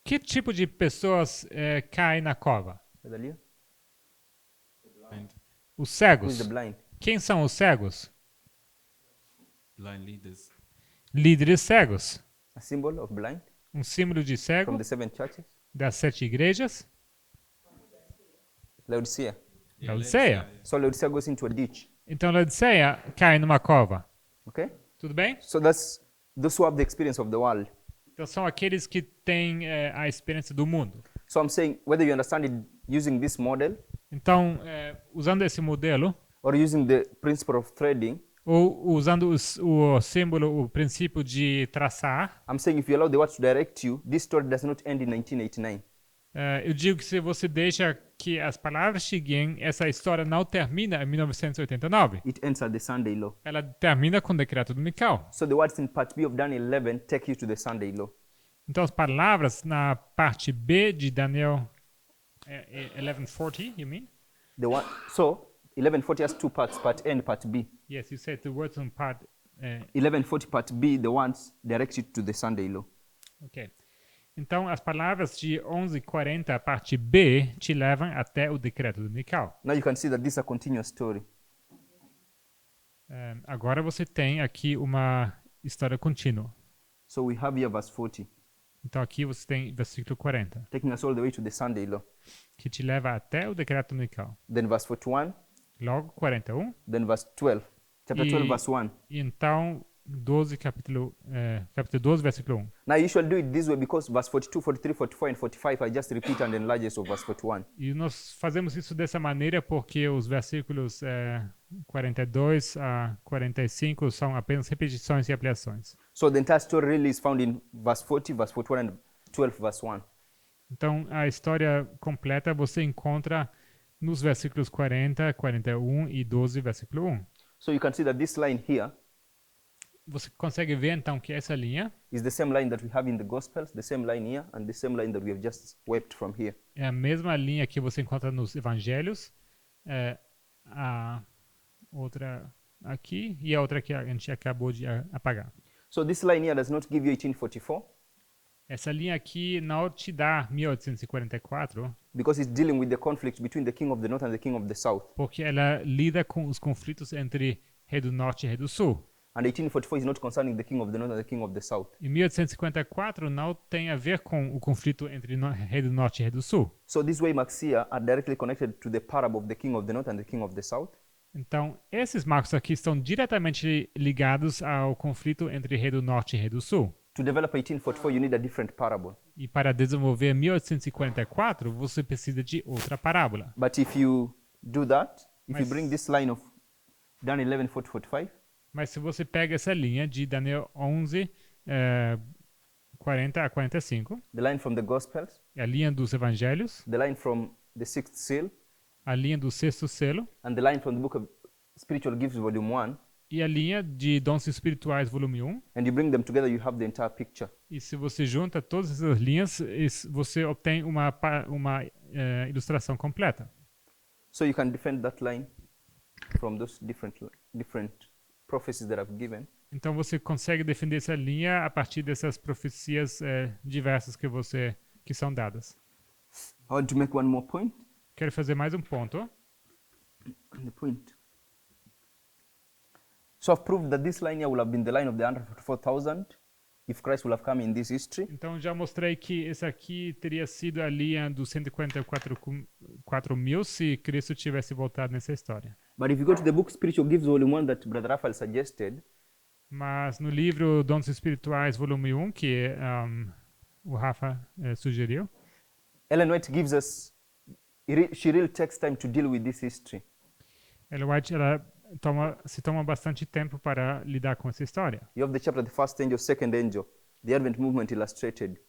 [SPEAKER 2] Que tipo de pessoas caem na cova?
[SPEAKER 1] Brother Leo?
[SPEAKER 3] Blind.
[SPEAKER 2] Os
[SPEAKER 1] Who is
[SPEAKER 2] cegos.
[SPEAKER 1] the blind?
[SPEAKER 2] Quem são os cegos?
[SPEAKER 3] Blind leaders.
[SPEAKER 2] Líderes cegos.
[SPEAKER 1] A symbol of blind
[SPEAKER 2] Um símbolo de cego
[SPEAKER 1] from the 7 churches?
[SPEAKER 2] das 7 igrejas.
[SPEAKER 1] Laodicea.
[SPEAKER 2] Laodiceia.
[SPEAKER 1] So Laodicea goes into a ditch.
[SPEAKER 2] Então Laodiceia cai numa cova.
[SPEAKER 1] Okay?
[SPEAKER 2] Tudo bem?
[SPEAKER 1] So that's those who have the experience of the world.
[SPEAKER 2] Então são aqueles que têm a experiência do mundo.
[SPEAKER 1] So I'm saying whether you understand it using this model
[SPEAKER 2] Então, usando esse modelo,
[SPEAKER 1] or using the principle of threading,
[SPEAKER 2] ou usando o símbolo, o princípio de traçar,
[SPEAKER 1] I'm saying if you allow the word to direct you, this story does not end in 1989.
[SPEAKER 2] eu digo que se você deixa que as palavras te guiem, essa história não termina em 1989.
[SPEAKER 1] It ends at the Sunday law.
[SPEAKER 2] Ela termina com o decreto dominical.
[SPEAKER 1] So the words in part B of Daniel 11 take you to the Sunday law.
[SPEAKER 2] Então, as palavras na parte B de Daniel 11:40, you mean?
[SPEAKER 1] So 1140 has two parts, part A and part B.
[SPEAKER 2] Yes, you said the words on part.
[SPEAKER 1] 1140 part B, the ones direct you to the Sunday law.
[SPEAKER 2] Ok. Então, as palavras de 11:40, parte B, te levam até o decreto dominical.
[SPEAKER 1] Now you can see that this is a continuous story.
[SPEAKER 2] Agora você tem aqui uma história contínua.
[SPEAKER 1] So we have here verse 40,
[SPEAKER 2] Então, aqui você tem versículo 40,
[SPEAKER 1] taking us all the way to the Sunday law.
[SPEAKER 2] que te leva até o decreto dominical.
[SPEAKER 1] Then verse 41,
[SPEAKER 2] Logo, 41.
[SPEAKER 1] then verse 12. Chapter 12,
[SPEAKER 2] E,
[SPEAKER 1] verse 1.
[SPEAKER 2] e então, 12, capítulo 12, versículo 1.
[SPEAKER 1] Now you usually do it this way because verse 42, 43, 44, and 45 are just repeat and enlarges of verse 41.
[SPEAKER 2] E nós fazemos isso dessa maneira porque os versículos 42 a 45 são apenas repetições e ampliações.
[SPEAKER 1] So the entire story really is found in verse 40, verse 41, and 12, verse 1.
[SPEAKER 2] Então, a história completa você encontra nos versículos 40, 41 e 12, versículo 1.
[SPEAKER 1] So you can see that this line here
[SPEAKER 2] Você consegue ver, então, que essa linha
[SPEAKER 1] is the same line that we have in the Gospels, the same line here, and the same line that we have just swept from here.
[SPEAKER 2] é a mesma linha que você encontra nos evangelhos, a outra aqui e a outra que a gente acabou de apagar.
[SPEAKER 1] So this line here does not give you 1844
[SPEAKER 2] Essa linha aqui não te dá 1844,
[SPEAKER 1] because it's dealing with the conflict between the king of the north and the king of the south.
[SPEAKER 2] porque ela lida com os conflitos entre rei do norte e rei do sul.
[SPEAKER 1] And 1844 is not concerning the king of the north and the king of the south.
[SPEAKER 2] E 1854 não tem a ver com o conflito entre rei do norte e rei do sul.
[SPEAKER 1] So these waymarks here are directly connected to the parable of the king of the north and the king of the south.
[SPEAKER 2] Então, esses marcos aqui estão diretamente ligados ao conflito entre rei do norte e rei do sul.
[SPEAKER 1] To develop 1844, you need a different parable.
[SPEAKER 2] E para desenvolver 1844, você precisa de outra parábola.
[SPEAKER 1] But if you do that, If you bring this line of Daniel 11, 40, 45,
[SPEAKER 2] Mas se você pega essa linha de Daniel 11, 40 a 45,
[SPEAKER 1] the line from the Gospels,
[SPEAKER 2] a linha dos evangelhos,
[SPEAKER 1] the line from the sixth seal,
[SPEAKER 2] a linha do sexto selo
[SPEAKER 1] and the line from the book of Spiritual Gifts, volume 1,
[SPEAKER 2] e a linha de dons espirituais, volume 1.
[SPEAKER 1] and you bring them together, you have the entire picture.
[SPEAKER 2] E se você junta todas essas linhas, você obtém uma ilustração completa.
[SPEAKER 1] So you can defend that line from those different prophecies that I've given.
[SPEAKER 2] Então você consegue defender essa linha a partir dessas profecias diversas que são dadas.
[SPEAKER 1] I want to make one more point.
[SPEAKER 2] Quero fazer mais um ponto.
[SPEAKER 1] And the point. So I've proved that this line here will have been the line of the 144,000 if Christ will have come in this history.
[SPEAKER 2] Então já mostrei que esse aqui teria sido a linha dos 144 mil se Cristo tivesse voltado nessa história.
[SPEAKER 1] But if you go to the book Spiritual Gifts, volume 1 that Brother Raphael suggested,
[SPEAKER 2] Mas no livro Dons Espirituais, volume 1, que o Rafa sugeriu,
[SPEAKER 1] Ellen White gives us, she really takes time to deal with this history.
[SPEAKER 2] Ellen White se toma bastante tempo para lidar com essa história.
[SPEAKER 1] You have the chapter, the first angel, second angel, the Advent movement illustrated.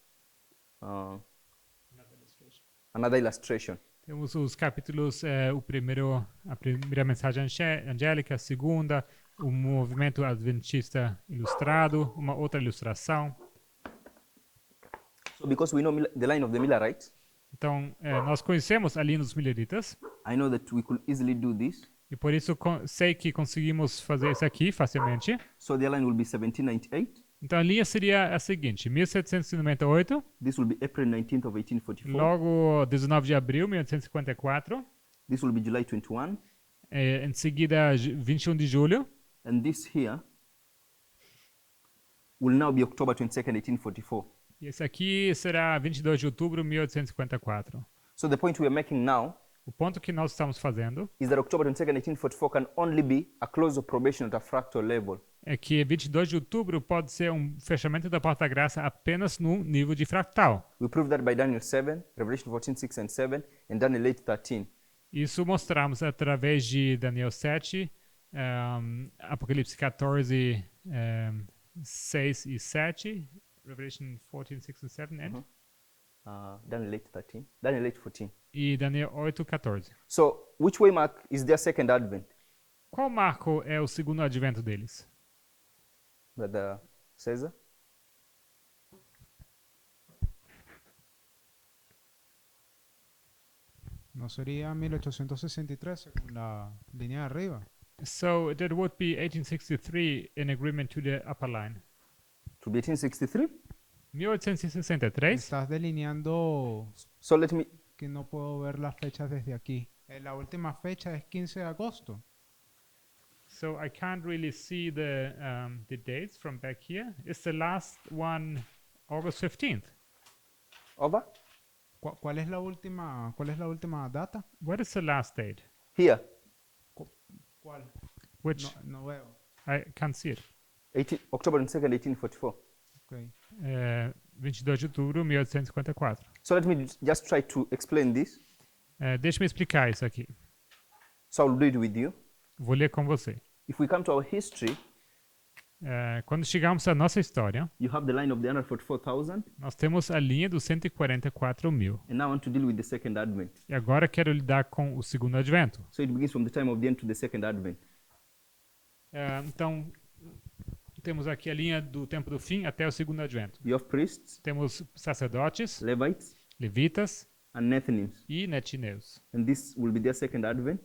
[SPEAKER 1] Another illustration.
[SPEAKER 2] Temos os capítulos, a primeira mensagem angélica, a segunda, o movimento adventista ilustrado, uma outra ilustração.
[SPEAKER 1] So because we know the line of the Millerites,
[SPEAKER 2] Então, nós conhecemos a linha dos mileritas,
[SPEAKER 1] I know that we could easily do this.
[SPEAKER 2] e por isso sei que conseguimos fazer isso aqui facilmente.
[SPEAKER 1] So the line will be 1798.
[SPEAKER 2] Então a linha seria a seguinte: 1798,
[SPEAKER 1] This will be April 19th of 1844.
[SPEAKER 2] logo 19 de abril de 1854,
[SPEAKER 1] This will be July 21.
[SPEAKER 2] em seguida 21 de julho,
[SPEAKER 1] And this here will now be October 22nd, 1844.
[SPEAKER 2] e esse aqui será 22 de outubro de 1854.
[SPEAKER 1] So the point we are making now
[SPEAKER 2] O ponto que nós estamos fazendo
[SPEAKER 1] is that October 22nd, 1844 can only be a close of probation at a fractal level.
[SPEAKER 2] é que 22 de outubro pode ser um fechamento da porta-graça apenas no nível de fractal.
[SPEAKER 1] We proved that by Daniel 7, Revelation 14, 6 and 7, and Daniel 8, 13.
[SPEAKER 2] Isso mostramos através de Daniel 7, Apocalipse 14, 6 e 7, Revelation 14, 6 and 7, and
[SPEAKER 1] Daniel 8, 13. Daniel 8, 14.
[SPEAKER 2] e Daniel 8, 14.
[SPEAKER 1] So which way mark is their second advent?
[SPEAKER 2] Qual marco é o segundo advento deles?
[SPEAKER 1] Brother Cesar?
[SPEAKER 10] ¿No sería 1863 según la línea de arriba?
[SPEAKER 2] So that would be 1863 in agreement to the upper line.
[SPEAKER 1] To be 1863?
[SPEAKER 2] 1863.
[SPEAKER 10] Estás delineando
[SPEAKER 1] So let me,
[SPEAKER 10] que no puedo ver las fechas desde aquí. La última fecha es 15 de agosto.
[SPEAKER 2] So I can't really see the dates from back here. Is the last one August 15th?
[SPEAKER 1] over?
[SPEAKER 10] ¿Cuál es la última data?
[SPEAKER 2] What is the last date?
[SPEAKER 1] Here,
[SPEAKER 10] ¿Cuál?
[SPEAKER 2] Which
[SPEAKER 10] No veo.
[SPEAKER 2] I can't see it.
[SPEAKER 1] October 2nd, 1844.
[SPEAKER 10] Okay.
[SPEAKER 2] 22 de outubro de 1854.
[SPEAKER 1] So let me just try to explain this.
[SPEAKER 2] Deixa-me explicar isso aqui.
[SPEAKER 1] So I'll do it with you.
[SPEAKER 2] Vou ler com você.
[SPEAKER 1] If we come to our history,
[SPEAKER 2] Quando chegarmos à nossa história,
[SPEAKER 1] you have the line of the 144,000,
[SPEAKER 2] nós temos a linha dos 144 mil.
[SPEAKER 1] and now I want to deal with the second advent.
[SPEAKER 2] E agora quero lidar com o segundo advento.
[SPEAKER 1] So it begins from the time of the end to the second advent.
[SPEAKER 2] Então, temos aqui a linha do tempo do fim até o segundo advento.
[SPEAKER 1] You have priests,
[SPEAKER 2] Temos sacerdotes,
[SPEAKER 1] Levites,
[SPEAKER 2] levitas
[SPEAKER 1] and Nethinims,
[SPEAKER 2] e netineus.
[SPEAKER 1] and this will be their second advent.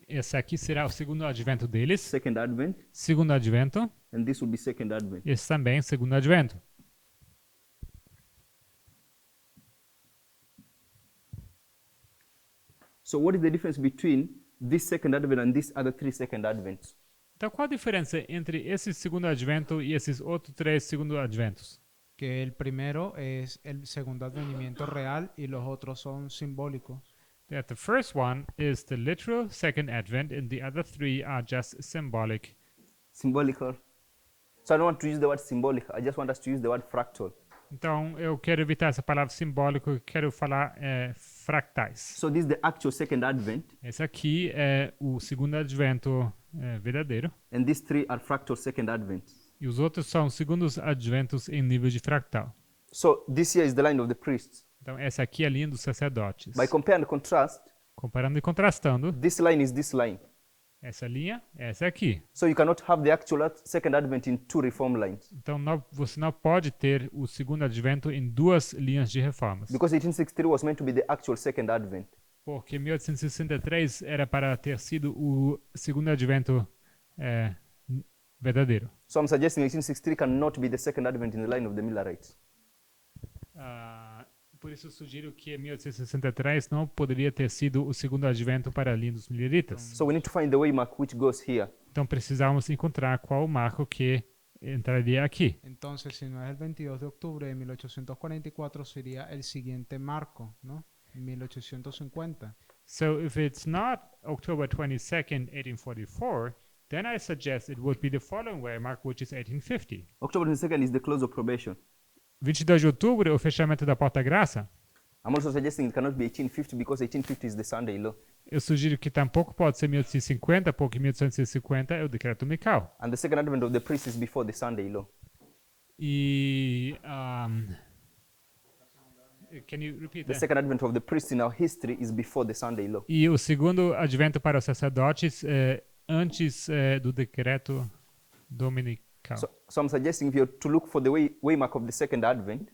[SPEAKER 2] Esse aqui será o segundo advento deles.
[SPEAKER 1] Second advent,
[SPEAKER 2] Segundo advento.
[SPEAKER 1] and this will be second advent.
[SPEAKER 2] Esse também, segundo advento.
[SPEAKER 1] So what is the difference between this second advent and these other three second advents?
[SPEAKER 2] Então, qual a diferença entre esse segundo advento e esses outros três segundo adventos?
[SPEAKER 10] Que el primero es el segundo advenimiento real y los otros son simbólicos.
[SPEAKER 2] That the first one is the literal second advent and the other three are just symbolic.
[SPEAKER 1] Symbolical. So I don't want to use the word symbolic. I just want us to use the word fractal.
[SPEAKER 2] Então, eu quero evitar essa palavra simbólica, eu quero falar fractais.
[SPEAKER 1] So this is the actual second advent,
[SPEAKER 2] Esse aqui é o segundo advento verdadeiro.
[SPEAKER 1] and these three are fractal second advents.
[SPEAKER 2] E os outros são segundos adventos em nível de fractal.
[SPEAKER 1] So this here is the line of the priests.
[SPEAKER 2] Então, essa aqui é a linha dos sacerdotes.
[SPEAKER 1] By compare and contrast,
[SPEAKER 2] Comparando e contrastando,
[SPEAKER 1] this line is this line.
[SPEAKER 2] essa linha, essa aqui.
[SPEAKER 1] So you cannot have the actual second advent in two reform lines.
[SPEAKER 2] Então, você não pode ter o segundo advento em duas linhas de reformas.
[SPEAKER 1] Because 1863 was meant to be the actual second advent.
[SPEAKER 2] Porque 1863 era para ter sido o segundo advento verdadeiro.
[SPEAKER 1] So I'm suggesting 1863 cannot be the second advent in the line of the Millerites.
[SPEAKER 2] Por isso eu sugiro que 1863 não poderia ter sido o segundo advento para a linha dos mileritas.
[SPEAKER 1] So we need to find the waymark which goes here.
[SPEAKER 2] Então precisamos encontrar qual o marco que entraria aqui.
[SPEAKER 10] Entonces, si no es el 22 de octubre de 1844, sería el siguiente marco, ¿no? 1850.
[SPEAKER 2] So if it's not October 22nd, 1844, then I suggest it would be the following waymark, which is 1850.
[SPEAKER 1] October 22nd is the close of probation.
[SPEAKER 2] 22 de outubro é o fechamento da porta-graça.
[SPEAKER 1] I'm also suggesting it cannot be 1850 because 1850 is the Sunday law.
[SPEAKER 2] Eu sugiro que tampouco pode ser 1850, porque 1850 é o decreto mical.
[SPEAKER 1] And the second advent of the priest is before the Sunday law.
[SPEAKER 2] E can you repeat
[SPEAKER 1] The
[SPEAKER 2] that?
[SPEAKER 1] second advent of the priest in our history is before the Sunday law.
[SPEAKER 2] E o segundo advento para os sacerdotes é antes do decreto dominical.
[SPEAKER 1] So I'm suggesting if you're to look for the waymark of the second advent,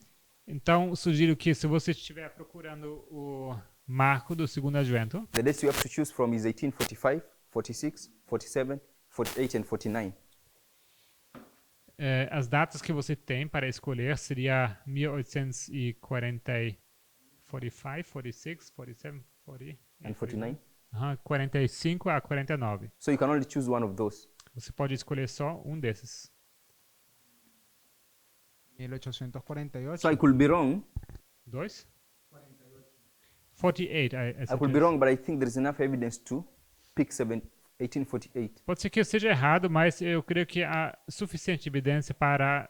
[SPEAKER 2] Então, sugiro que se você estiver procurando o marco do segundo advento,
[SPEAKER 1] the dates you have to choose from is 1845, 46, 47, 48 and 49.
[SPEAKER 2] as datas que você tem para escolher seria 1840, 45, 46, 47, 40
[SPEAKER 1] And 49.
[SPEAKER 2] 45 a 49.
[SPEAKER 1] So you can only choose one of those.
[SPEAKER 2] Você pode escolher só um desses.
[SPEAKER 10] 1848.
[SPEAKER 1] So I could be wrong.
[SPEAKER 2] Dois? 48.
[SPEAKER 1] I could be wrong, but I think there's enough evidence to pick 1848.
[SPEAKER 2] Pode ser que eu esteja errado, mas eu creio que há suficiente evidência para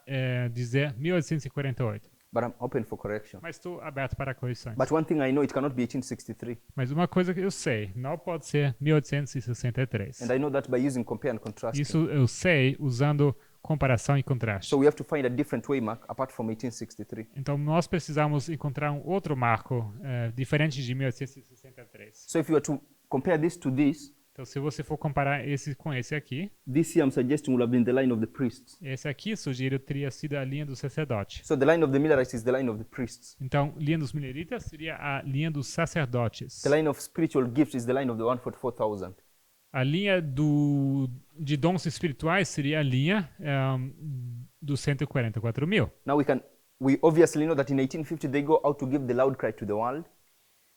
[SPEAKER 2] dizer 1848.
[SPEAKER 1] But I'm open for correction.
[SPEAKER 2] Mas estou aberto para correções.
[SPEAKER 1] But one thing I know, it cannot be 1863.
[SPEAKER 2] Mas uma coisa que eu sei, não pode ser 1863.
[SPEAKER 1] And I know that by using compare and contrast.
[SPEAKER 2] Isso eu sei usando comparação e contraste.
[SPEAKER 1] So we have to find a different waymark apart from 1863.
[SPEAKER 2] Então nós precisamos encontrar um outro marco diferente de 1863.
[SPEAKER 1] So if you were to compare this to this,
[SPEAKER 2] Então se você for comparar esse com esse aqui,
[SPEAKER 1] this here I'm suggesting will have been the line of the priests.
[SPEAKER 2] esse aqui sugiro teria sido a linha do sacerdote.
[SPEAKER 1] So the line of the Millerites is the line of the priests.
[SPEAKER 2] Então, linha dos mileritas seria a linha dos sacerdotes.
[SPEAKER 1] The line of spiritual gifts is the line of the 144,000.
[SPEAKER 2] A linha de dons espirituais seria a linha dos 144 mil.
[SPEAKER 1] Now we obviously know that in 1850 they go out to give the loud cry to the world.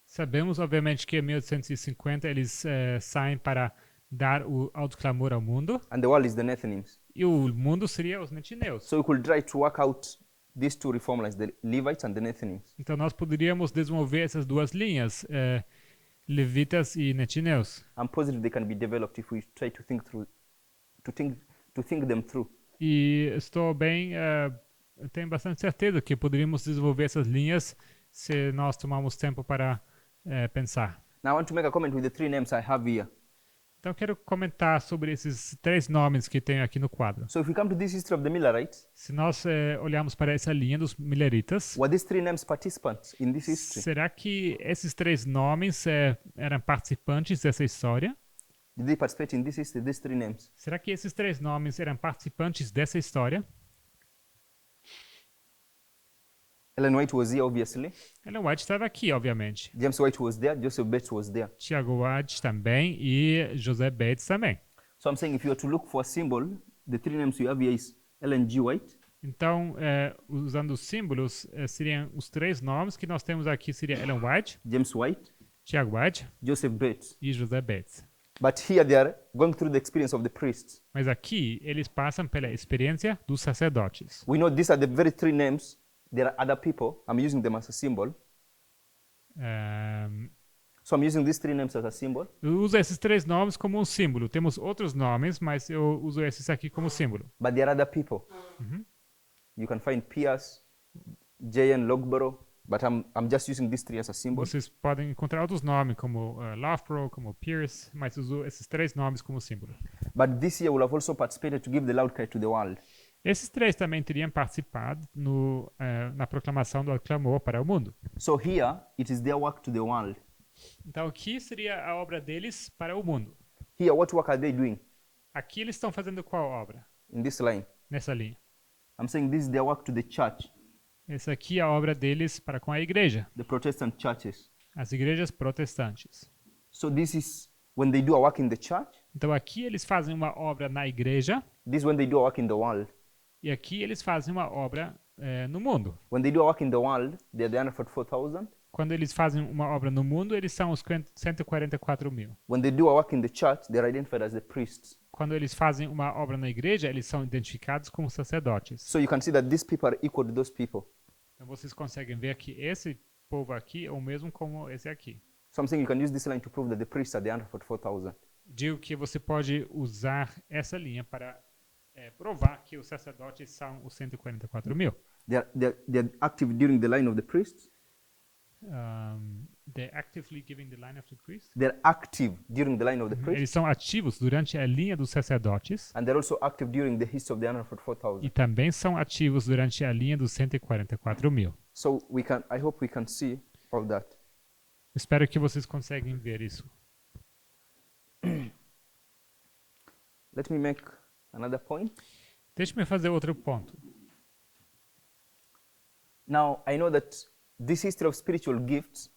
[SPEAKER 2] Sabemos, obviamente, que em 1850 eles saem para dar o alto clamor ao mundo.
[SPEAKER 1] And the world is the Nethinims.
[SPEAKER 2] E o mundo seria os netineus.
[SPEAKER 1] So we could try to work out these two reform lines, the Levites and the Nethinims.
[SPEAKER 2] Então nós poderíamos desenvolver essas duas linhas, levitas e netineus.
[SPEAKER 1] I'm positive they can be developed if we try to think them through.
[SPEAKER 2] E eu tenho bastante certeza que poderíamos desenvolver essas linhas se nós tomarmos tempo para pensar.
[SPEAKER 1] Now I want to make a comment with the three names I have here.
[SPEAKER 2] Então quero comentar sobre esses três nomes que tenho aqui no quadro.
[SPEAKER 1] So if we come to this history of the Millerites,
[SPEAKER 2] Se nós olharmos para essa linha dos mileritas,
[SPEAKER 1] were these three names participants in this history?
[SPEAKER 2] será que esses três nomes eram participantes dessa história?
[SPEAKER 1] Did they participate in this history, these three names?
[SPEAKER 2] Será que esses três nomes eram participantes dessa história?
[SPEAKER 1] Ellen White was here, obviously.
[SPEAKER 2] Ellen White estava aqui, obviamente.
[SPEAKER 1] James White was there. Joseph Bates was there.
[SPEAKER 2] Tiago White também e José Bates também.
[SPEAKER 1] So I'm saying if you were to look for a symbol, the three names you have here is Ellen G. White,
[SPEAKER 2] Então, usando os símbolos, seriam os três nomes que nós temos aqui, seria Ellen White,
[SPEAKER 1] James White,
[SPEAKER 2] Tiago White
[SPEAKER 1] Joseph Bates.
[SPEAKER 2] e José Bates.
[SPEAKER 1] But here they are going through the experience of the priests.
[SPEAKER 2] Mas aqui, eles passam pela experiência dos sacerdotes.
[SPEAKER 1] We know these are the very three names. There are other people. I'm using them as a symbol. So I'm using these three names as a symbol.
[SPEAKER 2] Eu uso esses três nomes como um símbolo. Temos outros nomes, mas eu uso esses aqui como símbolo.
[SPEAKER 1] But there are other people. You can find Pierce, J.N. Logborough, but I'm just using these three as a symbol.
[SPEAKER 2] Vocês podem encontrar outros nomes, como Loughborough, como Pierce, mas uso esses 3 nomes como símbolo.
[SPEAKER 1] But this year will have also participated to give the loud cry to the world.
[SPEAKER 2] Esses 3 também teriam participado na proclamação do clamor para o mundo.
[SPEAKER 1] So here, it is their work to the world.
[SPEAKER 2] Então aqui seria a obra deles para o mundo.
[SPEAKER 1] Here, what work are they doing?
[SPEAKER 2] Aqui eles estão fazendo qual obra?
[SPEAKER 1] In this line.
[SPEAKER 2] Nessa linha.
[SPEAKER 1] I'm saying this is their work to the church,
[SPEAKER 2] Essa aqui é a obra deles para com a igreja,
[SPEAKER 1] the Protestant churches.
[SPEAKER 2] as igrejas protestantes.
[SPEAKER 1] So this is when they do a work in the church.
[SPEAKER 2] Então aqui eles fazem uma obra na igreja
[SPEAKER 1] This is when they do a work in the world.
[SPEAKER 2] e aqui eles fazem uma obra no mundo.
[SPEAKER 1] When they do a work in the world, they are the 144,000.
[SPEAKER 2] Quando eles fazem uma obra no mundo, eles são os 144 mil.
[SPEAKER 1] When they do a work in the church, they are identified as the priests.
[SPEAKER 2] Quando eles fazem uma obra na igreja, eles são identificados como sacerdotes.
[SPEAKER 1] So you can see that these people are equal to those people.
[SPEAKER 2] Então vocês conseguem ver que esse povo aqui é o mesmo como esse aqui.
[SPEAKER 1] So I'm saying you can use this line to prove that the priests are the 144,000.
[SPEAKER 2] Digo que você pode usar essa linha para provar que os sacerdotes são os 144 mil.
[SPEAKER 1] They're active during the line of the priests.
[SPEAKER 2] They're actively giving the line of the priest.
[SPEAKER 1] They're active during the line of the priests.
[SPEAKER 2] Eles são ativos durante a linha dos sacerdotes
[SPEAKER 1] And they're also active during the history of the 144,000.
[SPEAKER 2] e também são ativos durante a linha dos 144 mil.
[SPEAKER 1] So I hope we can see all that.
[SPEAKER 2] Espero que vocês conseguem ver isso.
[SPEAKER 1] Let me make another point.
[SPEAKER 2] Deixe-me fazer outro ponto.
[SPEAKER 1] Now, I know that this history of spiritual gifts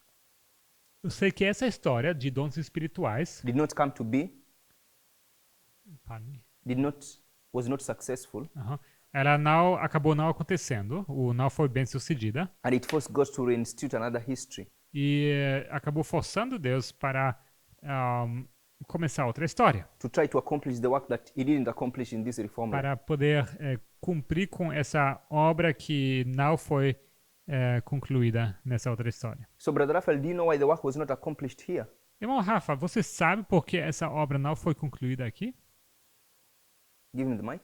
[SPEAKER 2] Eu sei que essa história de dons espirituais
[SPEAKER 1] did not come to be,
[SPEAKER 2] pardon me,
[SPEAKER 1] was not successful,
[SPEAKER 2] ela acabou não acontecendo, não foi bem sucedida
[SPEAKER 1] and it forced God to reinstitute another history.
[SPEAKER 2] e acabou forçando Deus para começar outra história,
[SPEAKER 1] To try to accomplish the work that he didn't accomplish in this reform.
[SPEAKER 2] para poder cumprir com essa obra que não foi concluída nessa outra história.
[SPEAKER 1] So, Brother Raphael, do you know why the work was not accomplished here?
[SPEAKER 2] Irmão Rafa, você sabe por que essa obra não foi concluída aqui?
[SPEAKER 1] Give me the mic.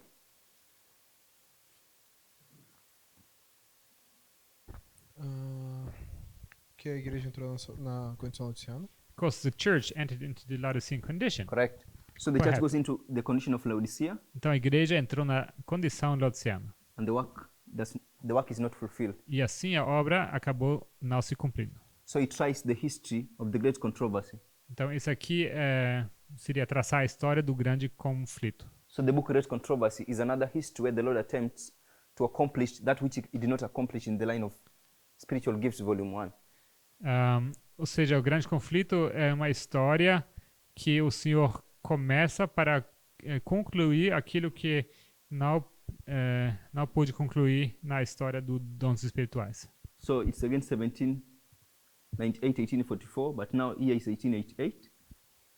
[SPEAKER 4] Que a igreja entrou na condição laodiceana.
[SPEAKER 2] Because the church entered into the Laodicean condition.
[SPEAKER 1] Correct. So the
[SPEAKER 2] Go
[SPEAKER 1] church
[SPEAKER 2] ahead.
[SPEAKER 1] goes into the condition of Laodicea,
[SPEAKER 2] Então a igreja entrou na condição laodiceana.
[SPEAKER 1] and the work is not fulfilled.
[SPEAKER 2] E assim a obra acabou não se cumprindo.
[SPEAKER 1] So it tries the history of the great controversy.
[SPEAKER 2] Então isso aqui seria traçar a história do grande conflito.
[SPEAKER 1] So the book Great Controversy is another history where the Lord attempts to accomplish that which he did not accomplish in the line of Spiritual Gifts, Volume 1.
[SPEAKER 2] Ou seja, o grande conflito é uma história que o Senhor começa para concluir aquilo que não pôde concluir na história dos dons espirituais.
[SPEAKER 1] So it's again 1844, but now here is 1888.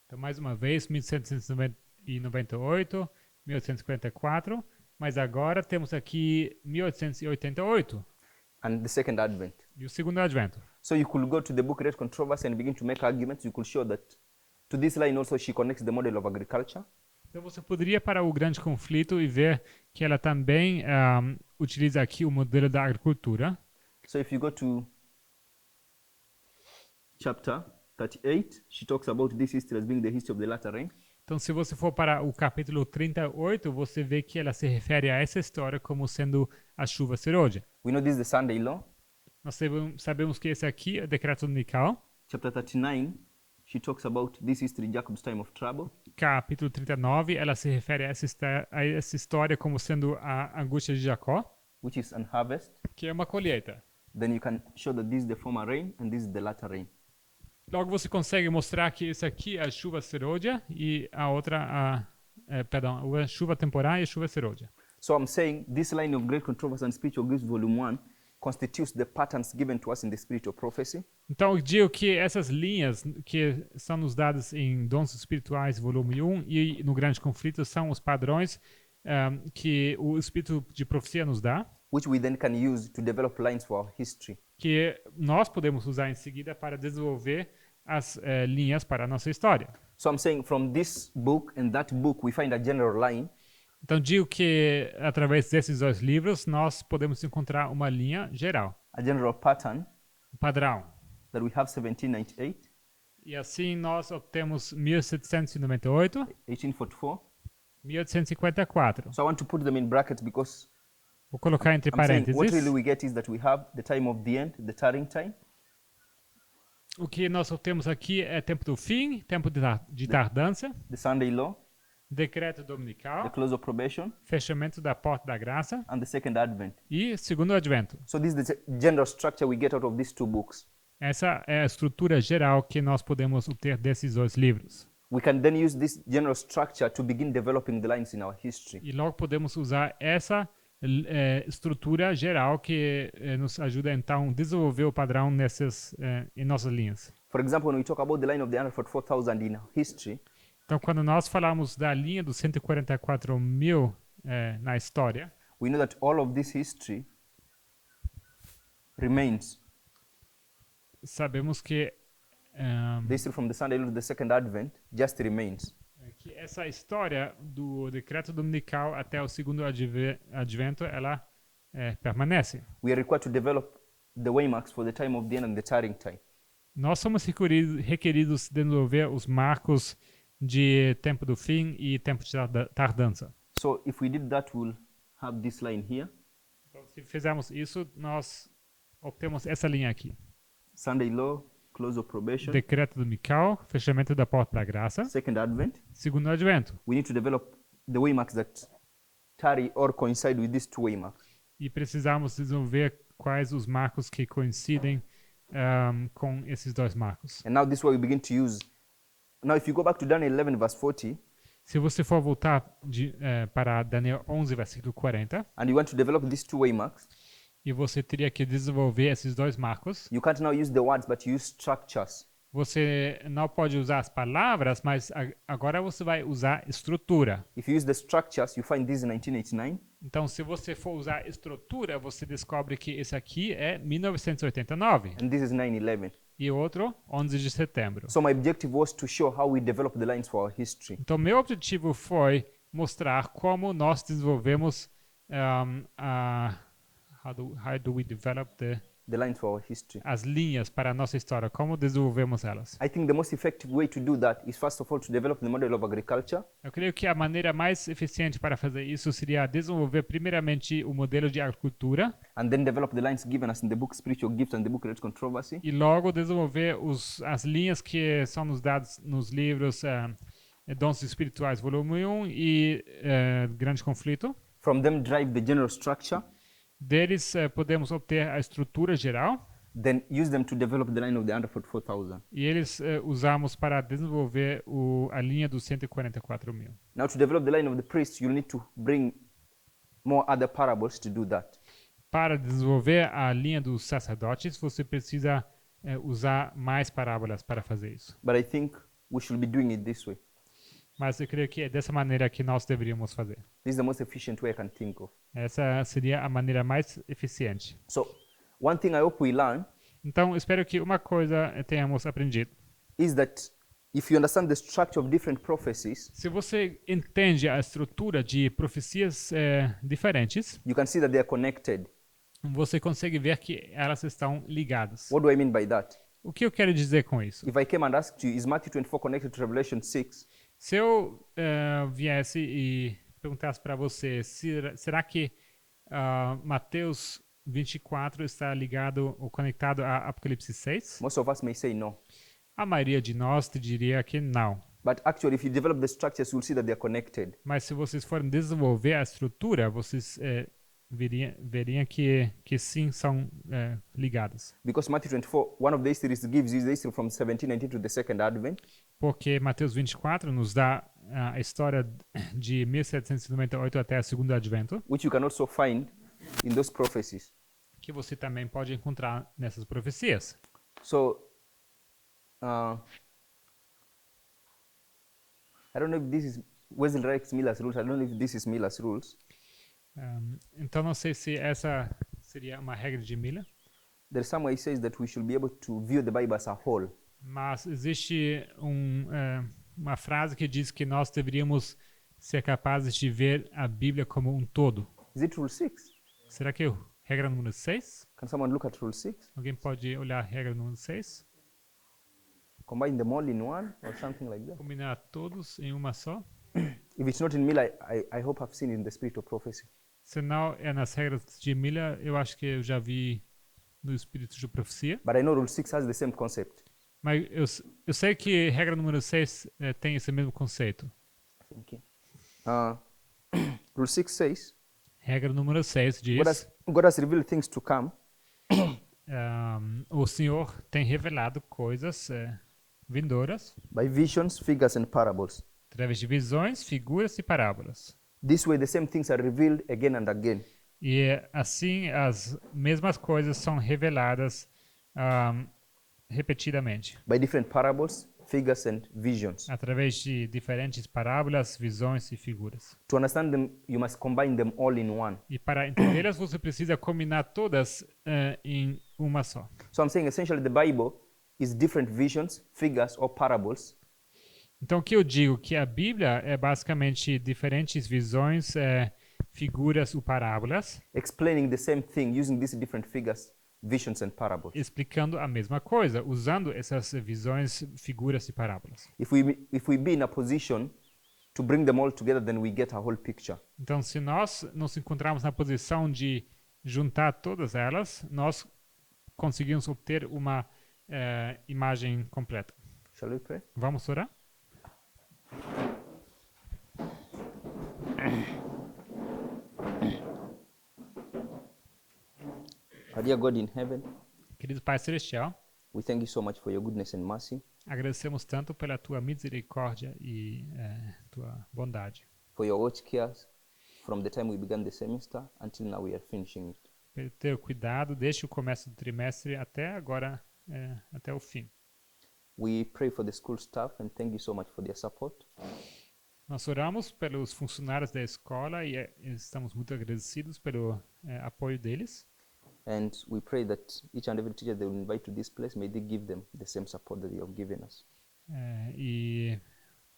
[SPEAKER 2] Então, mais uma vez, 1798, 1854, mas agora temos aqui 1888
[SPEAKER 1] And the Second Advent.
[SPEAKER 2] e o segundo advento.
[SPEAKER 1] So you could go to the book Great Controversy and begin to make arguments. You could show that to this line also she connects the model of agriculture.
[SPEAKER 2] Então você poderia para o grande conflito e ver que ela também utiliza aqui o modelo da agricultura.
[SPEAKER 1] So if you go to chapter 38, she talks about this history as being the history of the latter rain.
[SPEAKER 2] Então se você for para o capítulo 38, você vê que ela se refere a essa história como sendo a chuva serôdia.
[SPEAKER 1] We know this is the Sunday law.
[SPEAKER 2] Nós sabemos que esse aqui é o decreto dominical.
[SPEAKER 1] Chapter 39, she talks about this history, Jacob's time of trouble.
[SPEAKER 2] Capítulo 39, ela se refere a essa história como sendo a angústia de Jacó,
[SPEAKER 1] Which is an harvest.
[SPEAKER 2] que é uma colheita.
[SPEAKER 1] Then you can show that this is the former rain and this is the latter rain.
[SPEAKER 2] Logo você consegue mostrar que esse aqui é a chuva serôdia e a outra, a chuva temporal e a chuva serôdia.
[SPEAKER 1] So I'm saying this line of Great Controversy and Spiritual Gifts, Volume 1, constitutes the patterns given to us in the spiritual prophecy.
[SPEAKER 2] Então eu digo que essas linhas que são nos dadas em Dons Espirituais, volume 1, e no Grande Conflito são os padrões que o Espírito de Profecia nos dá,
[SPEAKER 1] which we then can use to develop lines for our history.
[SPEAKER 2] que nós podemos usar em seguida para desenvolver as linhas para a nossa história.
[SPEAKER 1] So I'm saying from this book and that book we find a general line,
[SPEAKER 2] Então digo que através desses dois livros nós podemos encontrar uma linha geral.
[SPEAKER 1] a general pattern
[SPEAKER 2] padrão.
[SPEAKER 1] that we have 1798,
[SPEAKER 2] E assim nós obtemos 1798,
[SPEAKER 1] 1844.
[SPEAKER 2] 1854.
[SPEAKER 1] So I want to put them in brackets because
[SPEAKER 2] Vou colocar entre
[SPEAKER 1] I'm saying what
[SPEAKER 2] parênteses.
[SPEAKER 1] really we get is that we have the time of the end, the tarrying time,
[SPEAKER 2] O que nós obtemos aqui é tempo do fim, tempo de tardança,
[SPEAKER 1] the Sunday law,
[SPEAKER 2] decreto
[SPEAKER 1] the
[SPEAKER 2] dominical,
[SPEAKER 1] close of probation,
[SPEAKER 2] fechamento da porta da graça
[SPEAKER 1] and the second advent.
[SPEAKER 2] e segundo advento.
[SPEAKER 1] So this is the general structure we get out of these two books.
[SPEAKER 2] Essa é a estrutura geral que nós podemos obter desses dois livros.
[SPEAKER 1] We can then use this general structure to begin developing the lines in our history.
[SPEAKER 2] E logo podemos usar essa estrutura geral que nos ajuda então a desenvolver o padrão em nossas linhas.
[SPEAKER 1] For example, when we talk about the line of the 144,000 in history,
[SPEAKER 2] Então, quando nós falamos da linha dos 144 mil na história,
[SPEAKER 1] we know that all of this history remains.
[SPEAKER 2] sabemos que
[SPEAKER 1] The history from the Sunday law to the second advent just remains.
[SPEAKER 2] que essa história do decreto dominical até o segundo advento, ela permanece.
[SPEAKER 1] We are required to develop the waymarks for the time of the end and the tarrying time.
[SPEAKER 2] Nós somos requeridos desenvolver os marcos de tempo do fim e tempo de tardança.
[SPEAKER 1] So if we did that, we'll have this line here.
[SPEAKER 2] Então, se fizermos isso, nós obtemos essa linha aqui.
[SPEAKER 1] Sunday law, close of probation,
[SPEAKER 2] Decreto dominical, fechamento da porta da graça,
[SPEAKER 1] second advent.
[SPEAKER 2] segundo advento.
[SPEAKER 1] We need to develop the waymarks that tarry or coincide with these two waymarks.
[SPEAKER 2] E precisamos desenvolver quais os marcos que coincidem com esses dois marcos.
[SPEAKER 1] And now this is where we begin to use. Now if you go back to Daniel 11 verse 40,
[SPEAKER 2] Se você for voltar para Daniel 11, versículo 40,
[SPEAKER 1] and you want to develop these two waymarks,
[SPEAKER 2] e você teria que desenvolver esses dois marcos,
[SPEAKER 1] you can't now use the words, but you use structures.
[SPEAKER 2] você não pode usar as palavras, mas agora você vai usar estrutura.
[SPEAKER 1] If you use the structures, you find this in 1989.
[SPEAKER 2] Então, se você for usar estrutura, você descobre que esse aqui é 1989
[SPEAKER 1] And this is 9/11.
[SPEAKER 2] e outro 11 de setembro.
[SPEAKER 1] So my objective was to show how we develop the lines for our history.
[SPEAKER 2] Então, meu objetivo foi mostrar como nós desenvolvemos how do we develop
[SPEAKER 1] The lines for our history.
[SPEAKER 2] as linhas para a nossa história, como desenvolvemos elas.
[SPEAKER 1] I think the most effective way to do that is first of all to develop the model of agriculture,
[SPEAKER 2] Eu creio que a maneira mais eficiente para fazer isso seria desenvolver primeiramente o modelo de agricultura
[SPEAKER 1] and then develop the lines given us in the book Spiritual Gifts and the book Great Controversy,
[SPEAKER 2] e logo desenvolver as linhas que são nos dados nos livros Dons Espirituais, volume 1 e Grande Conflito.
[SPEAKER 1] from them drive the general structure,
[SPEAKER 2] Deles podemos obter a estrutura geral
[SPEAKER 1] then use them to develop the line of the 144,000.
[SPEAKER 2] e eles usamos para desenvolver a linha dos 144 mil.
[SPEAKER 1] Now to develop the line of the priests, you'll need to bring more other parables to do that.
[SPEAKER 2] Para desenvolver a linha dos sacerdotes, você precisa usar mais parábolas para fazer isso.
[SPEAKER 1] But I think we should be doing it this way.
[SPEAKER 2] Mas eu creio que é dessa maneira que nós deveríamos fazer.
[SPEAKER 1] This is the most efficient way I can think of.
[SPEAKER 2] Essa seria a maneira mais eficiente.
[SPEAKER 1] So one thing I hope we learn
[SPEAKER 2] Então, espero que uma coisa tenhamos aprendido.
[SPEAKER 1] is that if you understand the structure of different prophecies,
[SPEAKER 2] Se você entende a estrutura de profecias diferentes,
[SPEAKER 1] you can see that they are connected.
[SPEAKER 2] você consegue ver que elas estão ligadas.
[SPEAKER 1] What do I mean by that?
[SPEAKER 2] O que eu quero dizer com isso?
[SPEAKER 1] If I came and asked you, is Matthew 24 connected to Revelation 6?
[SPEAKER 2] Se eu viesse e perguntasse para você, será que Mateus 24 está ligado ou conectado a Apocalipse 6?
[SPEAKER 1] Most of us may say no.
[SPEAKER 2] A maioria de nós te diria que não.
[SPEAKER 1] But actually, if you develop the structures, you'll see that they're connected.
[SPEAKER 2] Mas se vocês forem desenvolver a estrutura, vocês veriam que sim são ligadas.
[SPEAKER 1] Because Matthew 24, one of the histories gives you the history from 1719 to the second advent.
[SPEAKER 2] Porque Mateus 24 nos dá a história de 1798 até o segundo advento,
[SPEAKER 1] Which you can also find in those prophecies.
[SPEAKER 2] que você também pode encontrar nessas profecias.
[SPEAKER 1] So, I don't know if this is Wesley Rex Miller's rules. I don't know if this is Miller's rules.
[SPEAKER 2] Então não sei se essa seria uma regra de Miller,
[SPEAKER 1] There's somewhere he says that we should be able to view the Bible as a whole.
[SPEAKER 2] mas existe uma frase que diz que nós deveríamos ser capazes de ver a Bíblia como um todo.
[SPEAKER 1] Is it rule 6?
[SPEAKER 2] Será que é Regra número 6.
[SPEAKER 1] Can someone look at rule 6?
[SPEAKER 2] Alguém pode olhar a regra número 6?
[SPEAKER 1] Combine them all in one or something like that.
[SPEAKER 2] Combinar todos em uma só.
[SPEAKER 1] If it's not in Mila, I hope I've seen it in the spirit of prophecy.
[SPEAKER 2] Se não é nas regras de Mila, eu acho que eu já vi no espírito de profecia.
[SPEAKER 1] But I know rule 6 has the same concept.
[SPEAKER 2] Mas eu sei que regra número 6 tem esse mesmo conceito.
[SPEAKER 1] Thank you. Rule 6 says,
[SPEAKER 2] Regra número 6 diz:
[SPEAKER 1] God has revealed things to come
[SPEAKER 2] o Senhor tem revelado coisas vindouras
[SPEAKER 1] by visions, figures, and parables.
[SPEAKER 2] através de visões, figuras e parábolas.
[SPEAKER 1] This way, the same things are revealed again and again.
[SPEAKER 2] E assim as mesmas coisas são reveladas repetidamente.
[SPEAKER 1] By different parables, figures, and visions.
[SPEAKER 2] Através de diferentes parábolas, visões e figuras.
[SPEAKER 1] To understand them, you must combine them all in one.
[SPEAKER 2] E para entendê-las, você precisa combinar todas em uma só.
[SPEAKER 1] So I'm saying essentially the Bible is different visions, figures, or parables
[SPEAKER 2] Então, o que eu digo? Que a Bíblia é basicamente diferentes visões, figuras ou parábolas,
[SPEAKER 1] explaining the same thing using these different figures, visions, and parables.
[SPEAKER 2] explicando a mesma coisa, usando essas visões, figuras e parábolas.
[SPEAKER 1] If we be in a position to bring them all together, then we get a whole picture.
[SPEAKER 2] Então, se nós nos encontrarmos na posição de juntar todas elas, nós conseguimos obter uma imagem completa.
[SPEAKER 1] Shall we pray?
[SPEAKER 2] Vamos orar?
[SPEAKER 1] Our dear God in heaven,
[SPEAKER 2] Querido Pai Celestial,
[SPEAKER 1] we thank you so much for your goodness and mercy,
[SPEAKER 2] agradecemos tanto pela tua misericórdia e tua bondade,
[SPEAKER 1] for your watch cares from the time we began the semester until now we are finishing it.
[SPEAKER 2] pelo teu cuidado desde o começo do trimestre até agora, até o fim.
[SPEAKER 1] We pray for the school staff and thank you so much for their support.
[SPEAKER 2] Nós oramos pelos funcionários da escola e estamos muito agradecidos pelo apoio deles.
[SPEAKER 1] And we pray that each and every teacher they will invite to this place, may they give them the same support that you have given us.
[SPEAKER 2] E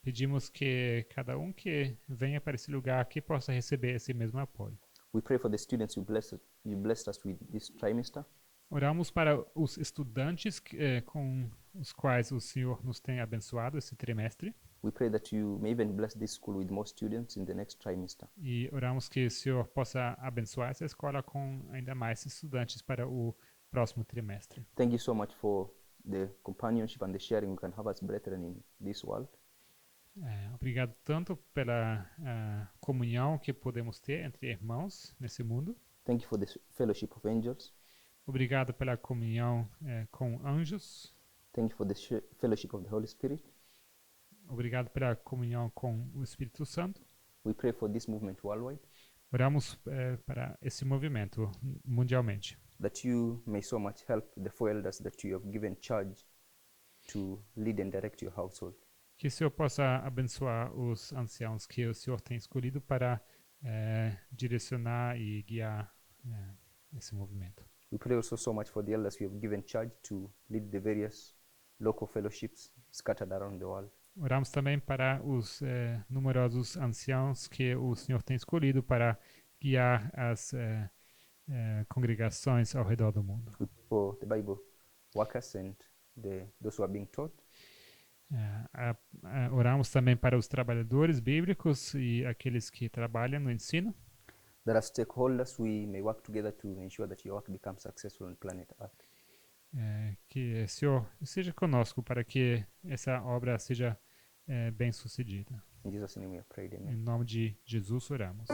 [SPEAKER 2] pedimos que cada que venha para esse lugar aqui possa receber esse mesmo apoio.
[SPEAKER 1] We pray for the students you blessed us with this trimester.
[SPEAKER 2] Oramos para os estudantes com os quais o Senhor nos tem abençoado esse trimestre.
[SPEAKER 1] We pray that you may even bless this school with more students in the next trimester.
[SPEAKER 2] E oramos que o Senhor possa abençoar essa escola com ainda mais estudantes para o próximo trimestre.
[SPEAKER 1] Thank you so much for the companionship and the sharing we can have as brethren in this world.
[SPEAKER 2] Obrigado tanto pela comunhão que podemos ter entre irmãos nesse mundo.
[SPEAKER 1] Thank you for the fellowship of angels.
[SPEAKER 2] Obrigado pela comunhão com anjos.
[SPEAKER 1] Thank you for the fellowship of the Holy Spirit.
[SPEAKER 2] Obrigado pela comunhão com o Espírito Santo.
[SPEAKER 1] We pray for this movement worldwide,
[SPEAKER 2] Oramos para esse movimento mundialmente.
[SPEAKER 1] that you may so much help the four elders that you have given charge to lead and direct your household.
[SPEAKER 2] Que o Senhor possa abençoar os anciãos que o Senhor tem escolhido para direcionar e guiar esse movimento.
[SPEAKER 1] We pray also so much for the elders you have given charge to lead the various local fellowships scattered around the world.
[SPEAKER 2] Oramos também para os numerosos anciãos que o Senhor tem escolhido para guiar as congregações ao redor do mundo.
[SPEAKER 1] We pray for the Bible workers and those who are being taught.
[SPEAKER 2] Oramos também para os trabalhadores bíblicos e aqueles que trabalham no ensino.
[SPEAKER 1] That as stakeholders we may work together to ensure that your work becomes successful on planet Earth.
[SPEAKER 2] Que o Senhor seja conosco para que essa obra seja bem sucedida.
[SPEAKER 1] In Jesus' name we have prayed, amen.
[SPEAKER 2] Em nome de Jesus oramos.